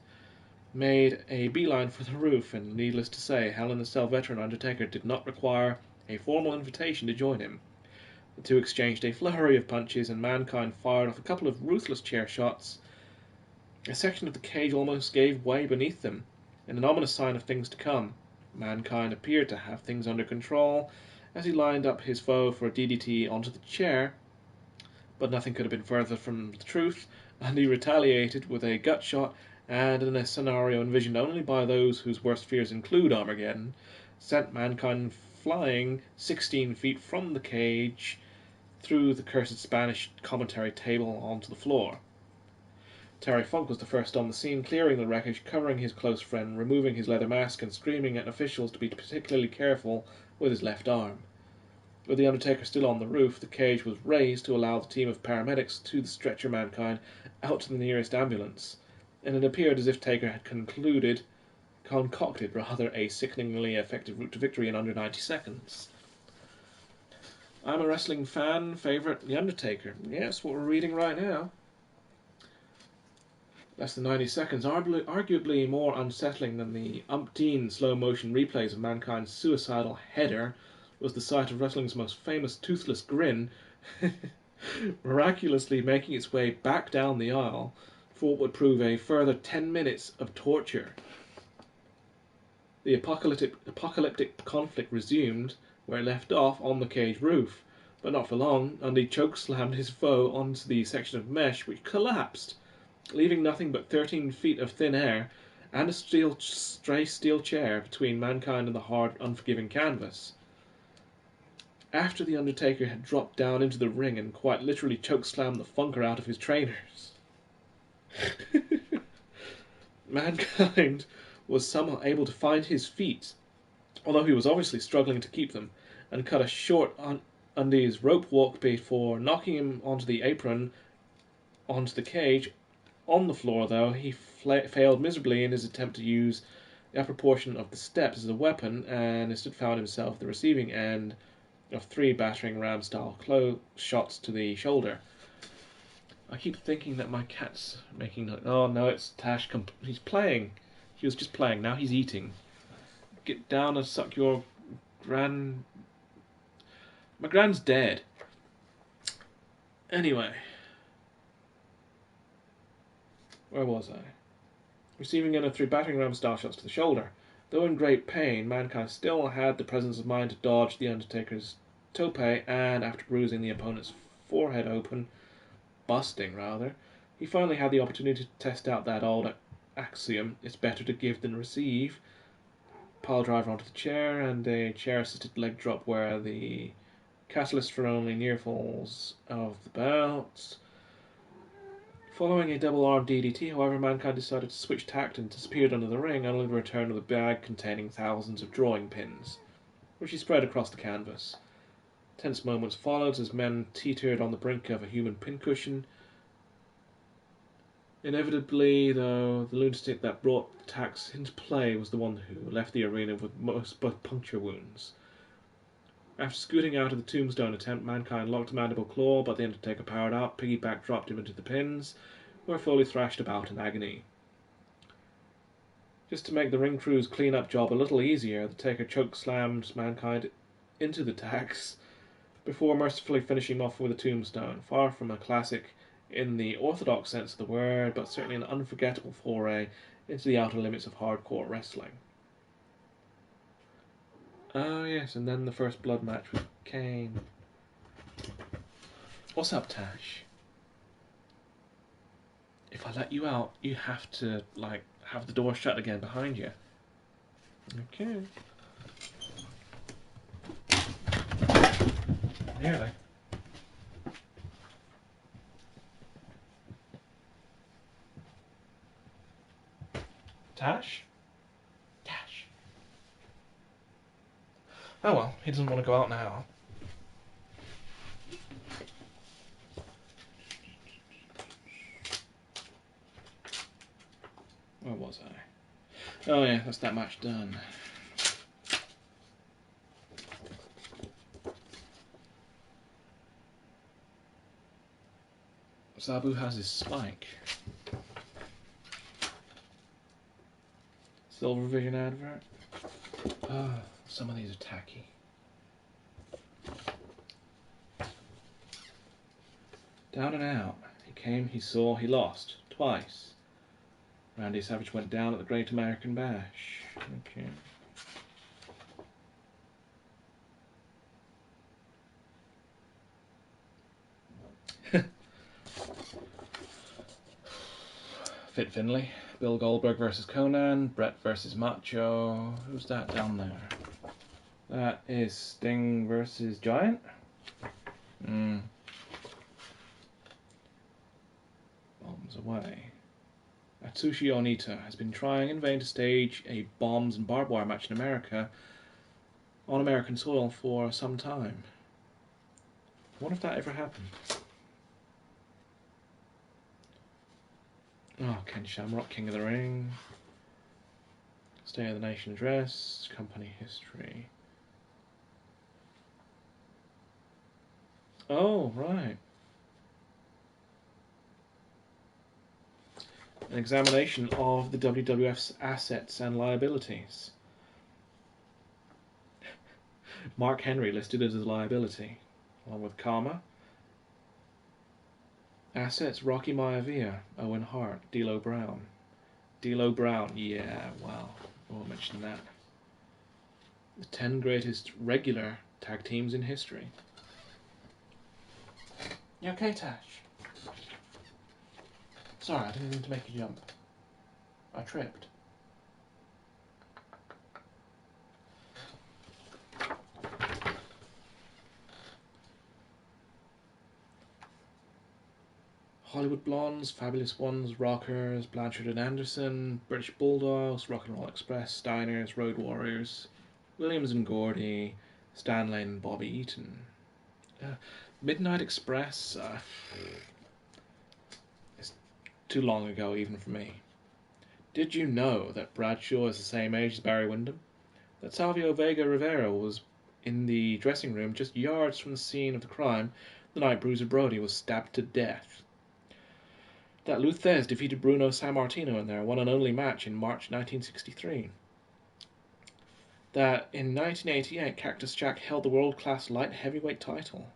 Speaker 1: made a beeline for the roof, and needless to say, Hell in a Cell veteran Undertaker did not require a formal invitation to join him. The two exchanged a flurry of punches, and Mankind fired off a couple of ruthless chair shots. A section of the cage almost gave way beneath them, in an ominous sign of things to come. Mankind appeared to have things under control as he lined up his foe for a DDT onto the chair, but nothing could have been further from the truth, and he retaliated with a gut shot, and in a scenario envisioned only by those whose worst fears include Armageddon, sent Mankind flying 16 feet from the cage through the cursed Spanish commentary table onto the floor. Terry Funk was the first on the scene, clearing the wreckage, covering his close friend, removing his leather mask, and screaming at officials to be particularly careful with his left arm. With the Undertaker still on the roof, the cage was raised to allow the team of paramedics to stretcher Mankind out to the nearest ambulance, and it appeared as if Taker had concocted a sickeningly effective route to victory in under 90 seconds. I'm a wrestling fan, favourite The Undertaker. Yes, what we're reading right now. Less than 90 seconds, arguably more unsettling than the umpteen slow-motion replays of Mankind's suicidal header, was the sight of wrestling's most famous toothless grin miraculously making its way back down the aisle for what would prove a further 10 minutes of torture. The apocalyptic conflict resumed where it left off on the cage roof, but not for long. Undy chokeslammed his foe onto the section of mesh, which collapsed, leaving nothing but 13 feet of thin air and a stray steel chair between Mankind and the hard, unforgiving canvas. After The Undertaker had dropped down into the ring and quite literally chokeslammed the funker out of his trainers, Mankind was somehow able to find his feet, although he was obviously struggling to keep them, and cut a short Undy's rope walk before knocking him onto the apron, onto the cage. On the floor, though, he failed miserably in his attempt to use the upper portion of the steps as a weapon, and instead found himself the receiving end of 3 battering ram-style shots to the shoulder. I keep thinking that my cat's making... Oh no, it's Tash. He's playing. He was just playing. Now he's eating. Get down and suck your gran... My gran's dead. Anyway. Where was I? Receiving end of 3 battering ram-style shots to the shoulder. Though in great pain, Mankind still had the presence of mind to dodge the Undertaker's tope, and after bruising the opponent's forehead open, busting rather, he finally had the opportunity to test out that old axiom, it's better to give than receive. Pile driver onto the chair, and a chair-assisted leg drop where the catalyst for only near falls of the bout. Following a double-arm DDT, however, Mankind decided to switch tact and disappeared under the ring, only to return with a bag containing thousands of drawing pins, which he spread across the canvas. Tense moments followed as men teetered on the brink of a human pincushion. Inevitably, though, the lunatic that brought the tacks into play was the one who left the arena with most puncture wounds. After scooting out of the tombstone attempt, Mankind locked a mandible claw, but the Undertaker powered up, piggyback dropped him into the pins, where Foley thrashed about in agony. Just to make the ring crew's clean-up job a little easier, the Taker choke-slammed Mankind into the tacks before mercifully finishing him off with a tombstone. Far from a classic in the orthodox sense of the word, but certainly an unforgettable foray into the outer limits of hardcore wrestling. Oh yes, and then the first blood match with Kane. What's up, Tash? If I let you out, you have to, like, have the door shut again behind you. Okay. Nearly. Tash? Tash. Oh well, he doesn't want to go out now. Where was I? Oh yeah, that's that match done. Sabu has his spike. Silver Vision advert. Oh, some of these are tacky. Down and out. He came, he saw, he lost. Twice. Randy Savage went down at the Great American Bash. Okay. Fit Finlay. Bill Goldberg versus Conan. Brett versus Macho. Who's that down there? That is Sting versus Giant. Bombs away. Atsushi Onita has been trying in vain to stage a bombs and barbed wire match in America on American soil for some time. What if that ever happened? Oh, Ken Shamrock, King of the Ring. State of the Nation address, company history. Oh, right. An examination of the WWF's assets and liabilities. Mark Henry listed as a liability, along with Karma. Assets, Rocky Maivia, Owen Hart, D'Lo Brown. D'Lo Brown, yeah, wow, I won't mention that. The 10 greatest regular tag teams in history. You okay, Tash? Sorry, I didn't mean to make you jump. I tripped. Hollywood Blondes, Fabulous Ones, Rockers, Blanchard and Anderson, British Bulldogs, Rock and Roll Express, Steiners, Road Warriors, Williams and Gordy, Stan Lane and Bobby Eaton. Midnight Express, it's too long ago even for me. Did you know that Bradshaw is the same age as Barry Windham? That Salvio Vega Rivera was in the dressing room just yards from the scene of the crime the night Bruiser Brody was stabbed to death? That Lou Thesz defeated Bruno Sammartino in their one and only match in March 1963. That in 1988 Cactus Jack held the world-class light heavyweight title.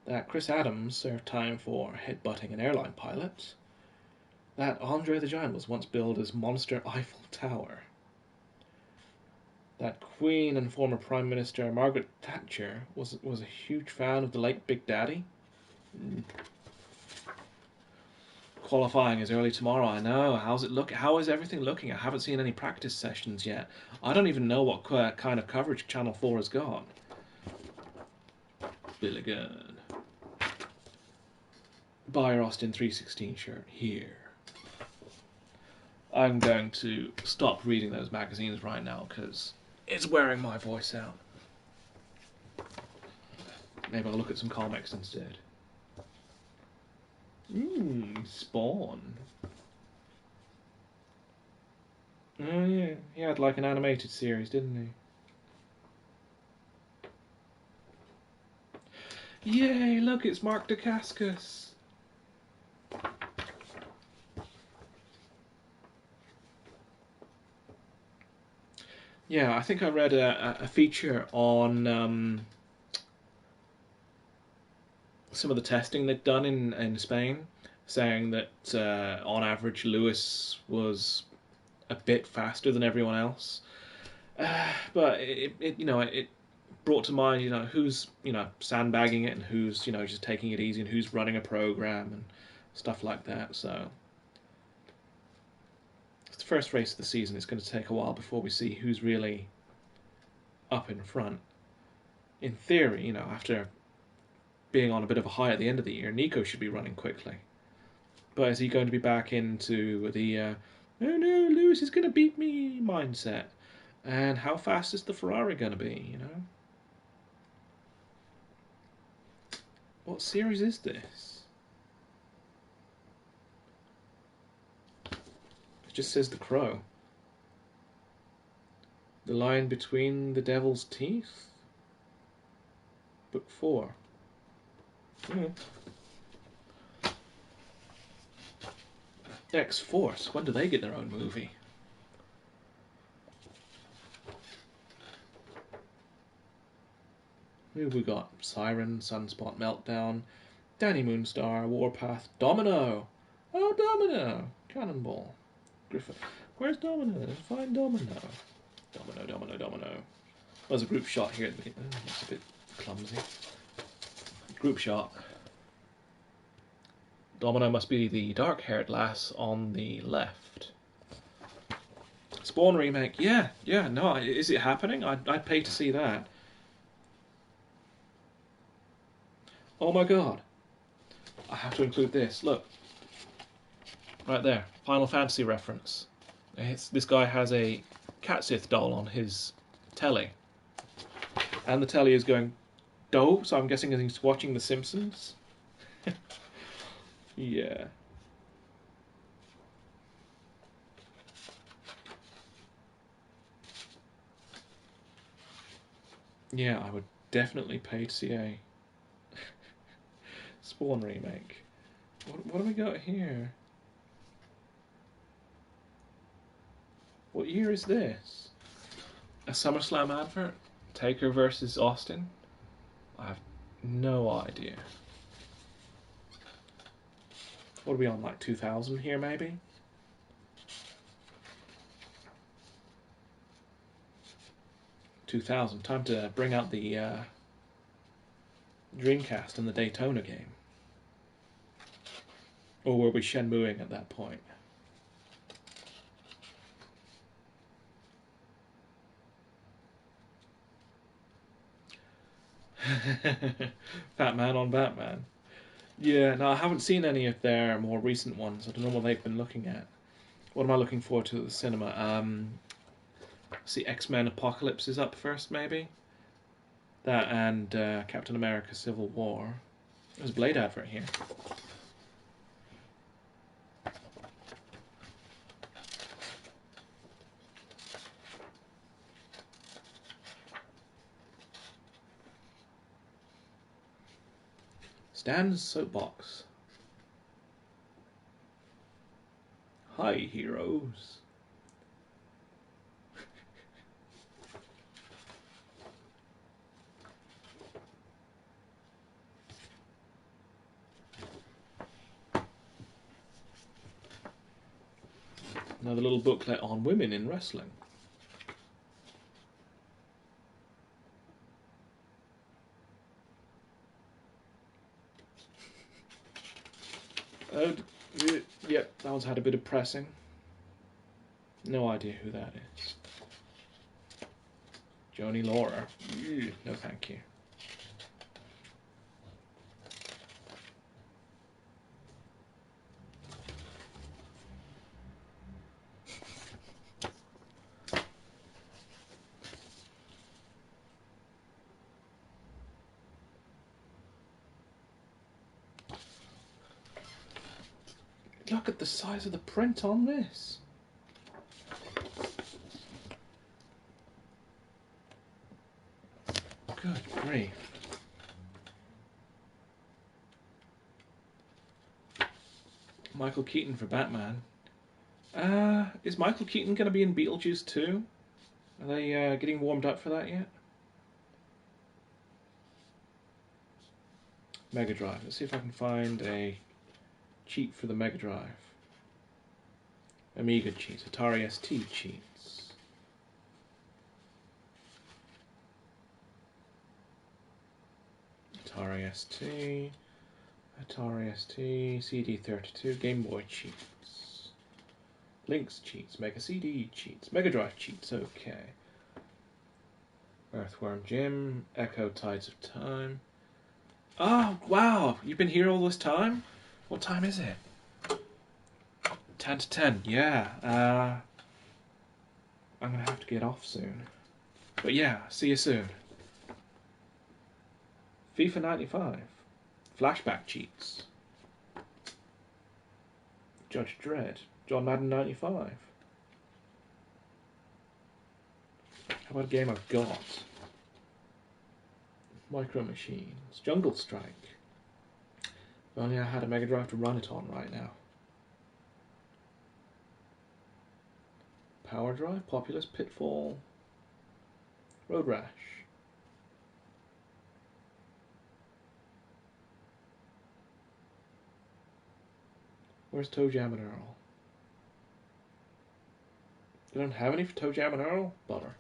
Speaker 1: That Chris Adams served time for headbutting an airline pilot. That Andre the Giant was once billed as Monster Eiffel Tower. That Queen and former Prime Minister Margaret Thatcher was a huge fan of the late Big Daddy. Qualifying is early tomorrow, I know. How's it look? How is everything looking? I haven't seen any practice sessions yet. I don't even know what kind of coverage Channel 4 has got. Billy Gunn. Buy your Austin 316 shirt here. I'm going to stop reading those magazines right now because it's wearing my voice out. Maybe I'll look at some comics instead. Spawn. Oh yeah, he had like an animated series, didn't he? Yay, look, it's Mark Dacascos. Yeah, I think I read a feature on some of the testing they'd done in Spain, saying that on average Lewis was a bit faster than everyone else. But it brought to mind, who's sandbagging it and who's just taking it easy and who's running a program and stuff like that. So it's the first race of the season. It's going to take a while before we see who's really up in front. In theory, after being on a bit of a high at the end of the year, Nico should be running quickly. But is he going to be back into the oh no, Lewis is going to beat me mindset? And how fast is the Ferrari going to be, What series is this? It just says The Crow. The Lion Between the Devil's Teeth? Book 4. X-Force, when do they get their own movie? Who have we got? Siren, Sunspot, Meltdown, Danny Moonstar, Warpath, Domino! Oh, Domino! Cannonball. Griffin. Where's Domino? Find Domino. Domino. There's a group shot here at the beginning. Oh, that's a bit clumsy. Group shot. Domino must be the dark-haired lass on the left. Spawn remake. Yeah, no, is it happening? I'd pay to see that. Oh my god. I have to include this. Look. Right there. Final Fantasy reference. This guy has a Catsith doll on his telly. And the telly is going dope, so I'm guessing he's watching The Simpsons. Yeah. Yeah, I would definitely pay to see a Spawn remake. What do we got here? What year is this? A SummerSlam advert? Taker versus Austin? I have no idea. What are we on, like 2000 here maybe? $2,000. Time to bring out the Dreamcast and the Daytona game. Or were we Shenmueing at that point? Batman on Batman. Yeah, no, I haven't seen any of their more recent ones. I don't know what they've been looking at. What am I looking forward to at the cinema? See, X-Men Apocalypse is up first, maybe? That and Captain America Civil War. There's a Blade advert here. Stan's soapbox. Hi, heroes. Another little booklet on women in wrestling. Yep, that one's had a bit of pressing. No idea who that is. Joni Laura. No thank you. Look at the size of the print on this. Good grief. Michael Keaton for Batman. Is Michael Keaton going to be in Beetlejuice 2? Are they getting warmed up for that yet? Mega Drive. Let's see if I can find a cheat for the Mega Drive. Amiga cheats, Atari ST cheats. Atari ST, Atari ST, CD32, Game Boy cheats. Lynx cheats, Mega CD cheats, Mega Drive cheats, okay. Earthworm Jim, Echo Tides of Time. Oh, wow, you've been here all this time? What time is it? 10 to 10, yeah. I'm going to have to get off soon. But yeah, see you soon. FIFA 95. Flashback cheats. Judge Dredd. John Madden 95. How about a game I've got? Micro Machines. Jungle Strike. If only I had a Mega Drive to run it on right now. Power Drive, Populous, Pitfall, Road Rash. Where's Toe Jam and Earl? They don't have any for Toe Jam and Earl? Butter.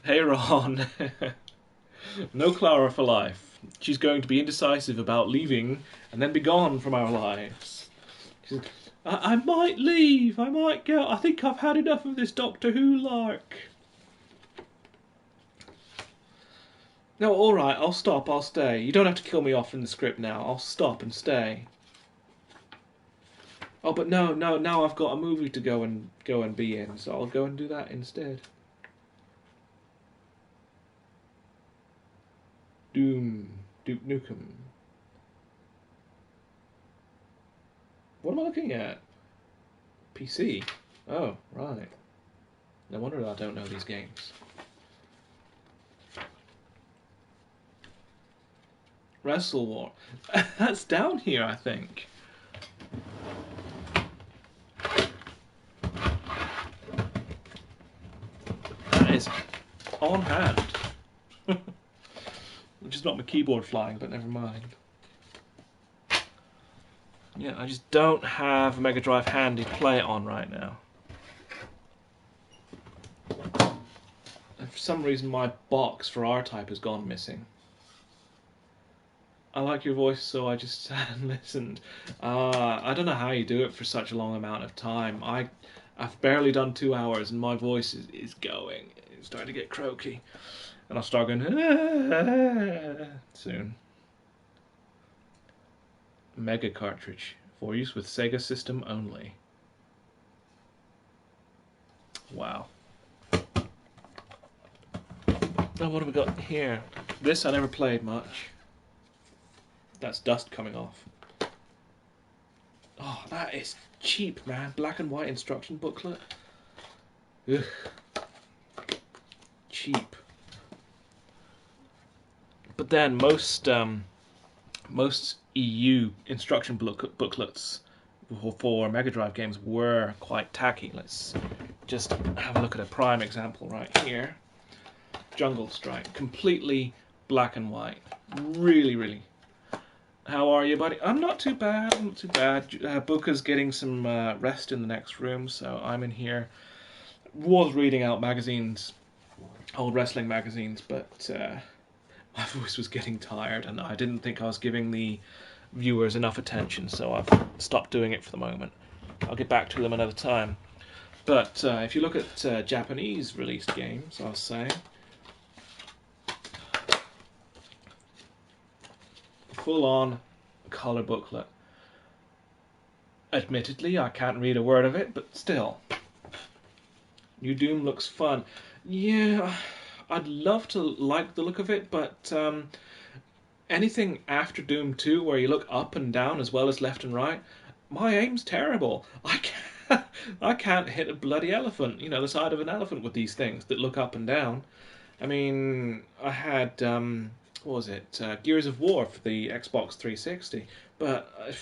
Speaker 1: Hey Ron. No Clara for life. She's going to be indecisive about leaving and then be gone from our lives. I might leave, I might go. I think I've had enough of this Doctor Who lark. No, alright, I'll stop, I'll stay. You don't have to kill me off in the script now. I'll stop and stay. Oh, but no, now I've got a movie to go and be in, so I'll go and do that instead. Doom, Duke Nukem. What am I looking at? PC. Oh, right. No wonder I don't know these games. Wrestle War. That's down here, I think. That is on hand. Which is not my keyboard flying, but never mind. Yeah, I just don't have a Mega Drive handy to play it on right now. And for some reason my box for R-Type has gone missing. I like your voice, so I just sat and listened. I don't know how you do it for such a long amount of time. I've barely done 2 hours and my voice is going. It's starting to get croaky. And I'll start going soon. Mega cartridge for use with Sega system only. Wow. Now what have we got here? This I never played much. That's dust coming off. Oh, that is cheap, man. Black and white instruction booklet. Ugh. Cheap. But then most EU instruction booklets for Mega Drive games were quite tacky. Let's just have a look at a prime example right here. Jungle Strike, completely black and white. Really, really. How are you, buddy? I'm not too bad. I'm not too bad. Booker's getting some rest in the next room, so I'm in here. Was reading out magazines, old wrestling magazines, but my voice was getting tired, and I didn't think I was giving the viewers enough attention, so I've stopped doing it for the moment. I'll get back to them another time. But if you look at Japanese released games, I'll say, full-on colour booklet. Admittedly, I can't read a word of it, but still. New Doom looks fun. Yeah, I'd love to like the look of it, but anything after Doom 2 where you look up and down as well as left and right, my aim's terrible. I can't hit a bloody elephant, you know, the side of an elephant with these things that look up and down. I mean, I had, what was it? Gears of War for the Xbox 360, but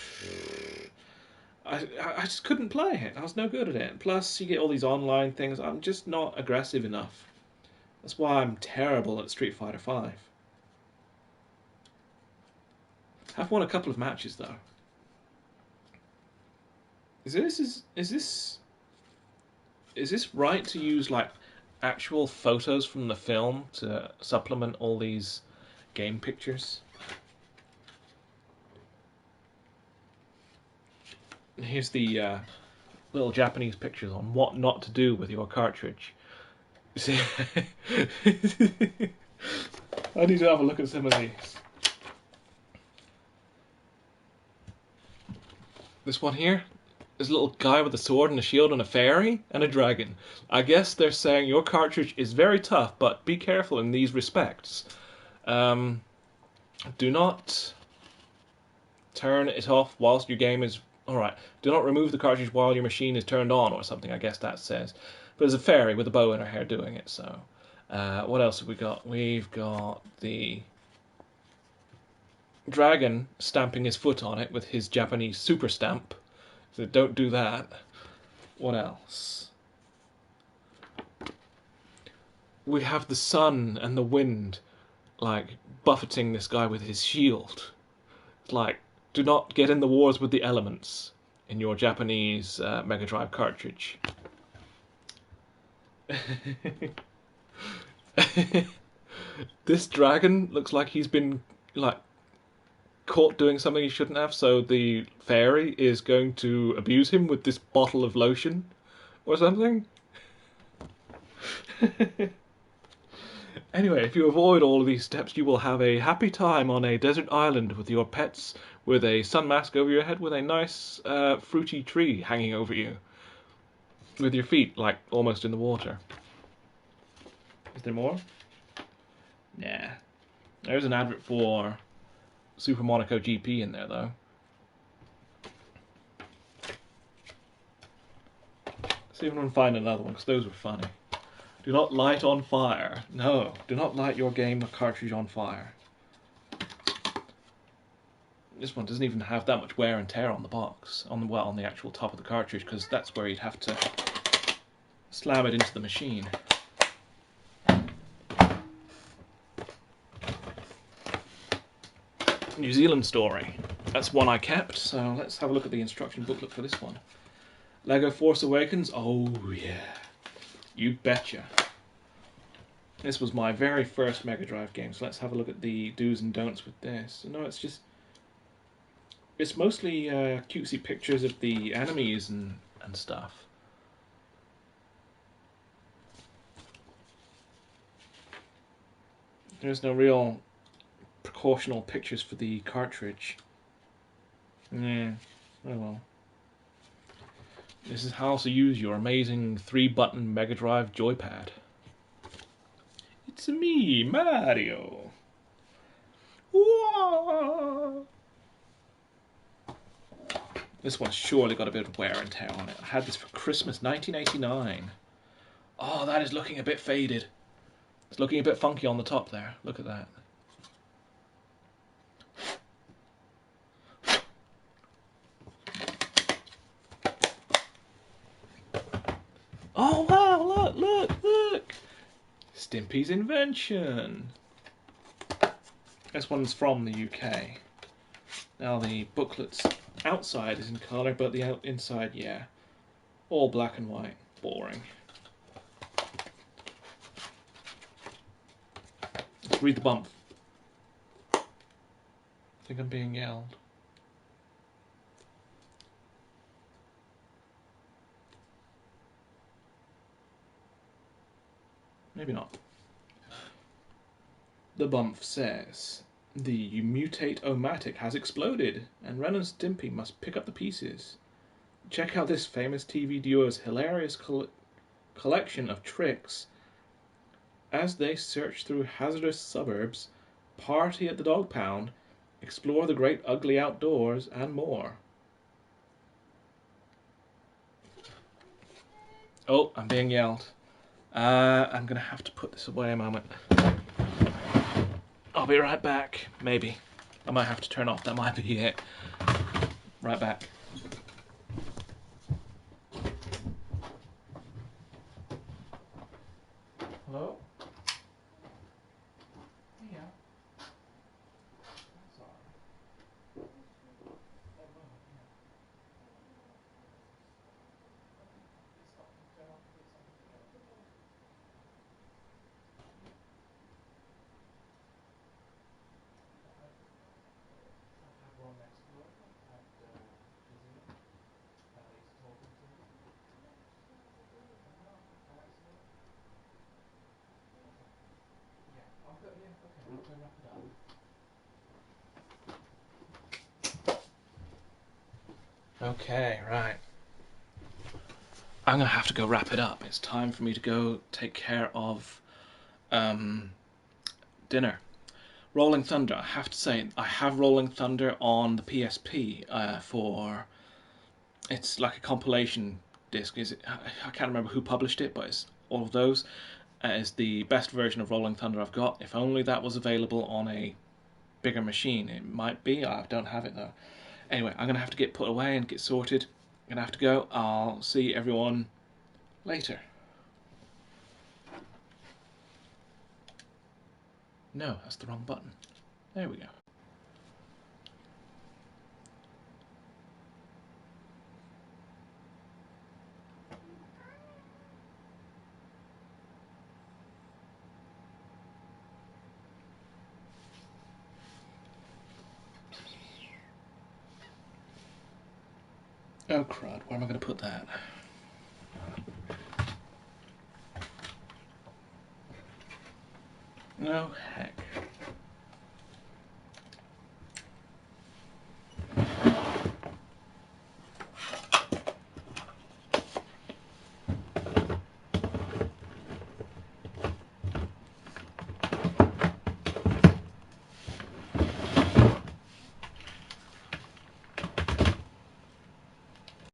Speaker 1: I just couldn't play it. I was no good at it. Plus, you get all these online things. I'm just not aggressive enough. That's why I'm terrible at Street Fighter 5. I've won a couple of matches though. Is this right to use like actual photos from the film to supplement all these game pictures? Here's the little Japanese pictures on what not to do with your cartridge. See, I need to have a look at some of these. This one here, this little guy with a sword and a shield and a fairy and a dragon. I guess they're saying your cartridge is very tough, but be careful in these respects. Do not turn it off whilst your game is... Alright, do not remove the cartridge while your machine is turned on or something, I guess that says. But there's a fairy with a bow in her hair doing it, so... what else have we got? We've got the dragon stamping his foot on it with his Japanese super stamp. So don't do that. What else? We have the sun and the wind, like, buffeting this guy with his shield. It's like, do not get in the wars with the elements in your Japanese Mega Drive cartridge. This dragon looks like he's been, like, caught doing something he shouldn't have, so the fairy is going to abuse him with this bottle of lotion or something. Anyway, if you avoid all of these steps, you will have a happy time on a desert island with your pets, with a sun mask over your head, with a nice fruity tree hanging over you, with your feet like almost in the water. Is there more? Nah. There's an advert for Super Monaco GP in there, though. Let's see if I can find another one, because those were funny. Do not light on fire. No, do not light your game cartridge on fire. This one doesn't even have that much wear and tear on the box, on the actual top of the cartridge, because that's where you'd have to slam it into the machine. New Zealand story. That's one I kept, so let's have a look at the instruction booklet for this one. Lego Force Awakens, oh yeah. You betcha. This was my very first Mega Drive game, so let's have a look at the do's and don'ts with this. No, it's mostly cutesy pictures of the enemies and stuff. There's no real precautional pictures for the cartridge. Yeah, oh well. This is how to use your amazing 3-button Mega Drive joypad. It's me, Mario. Whoa. This one's surely got a bit of wear and tear on it. I had this for Christmas 1989. Oh, that is looking a bit faded. It's looking a bit funky on the top there. Look at that. Oh wow, look! Stimpy's invention. This one's from the UK. Now the booklet's outside is in colour, but the inside, yeah. All black and white. Boring. Let's read the bump. I think I'm being yelled. Maybe not. The bump says, the mutate-o-matic has exploded, and Ren and Stimpy must pick up the pieces. Check out this famous TV duo's hilarious collection of tricks as they search through hazardous suburbs, party at the dog pound, explore the great ugly outdoors, and more. Oh, I'm being yelled. I'm going to have to put this away a moment. Oh, I'll be right back. Maybe. I might have to turn off. That might be it. Right back. Hello? Yeah. Sorry. Okay, right. I'm gonna have to go wrap it up. It's time for me to go take care of dinner. Rolling Thunder. I have to say, I have Rolling Thunder on the PSP for. It's like a compilation disc. Is it? I can't remember who published it, but it's all of those. It's the best version of Rolling Thunder I've got. If only that was available on a bigger machine. It might be. I don't have it though. Anyway, I'm gonna have to get put away and get sorted. I'm gonna have to go. I'll see everyone later. No, that's the wrong button. There we go. Oh crud, where am I going to put that? No heck.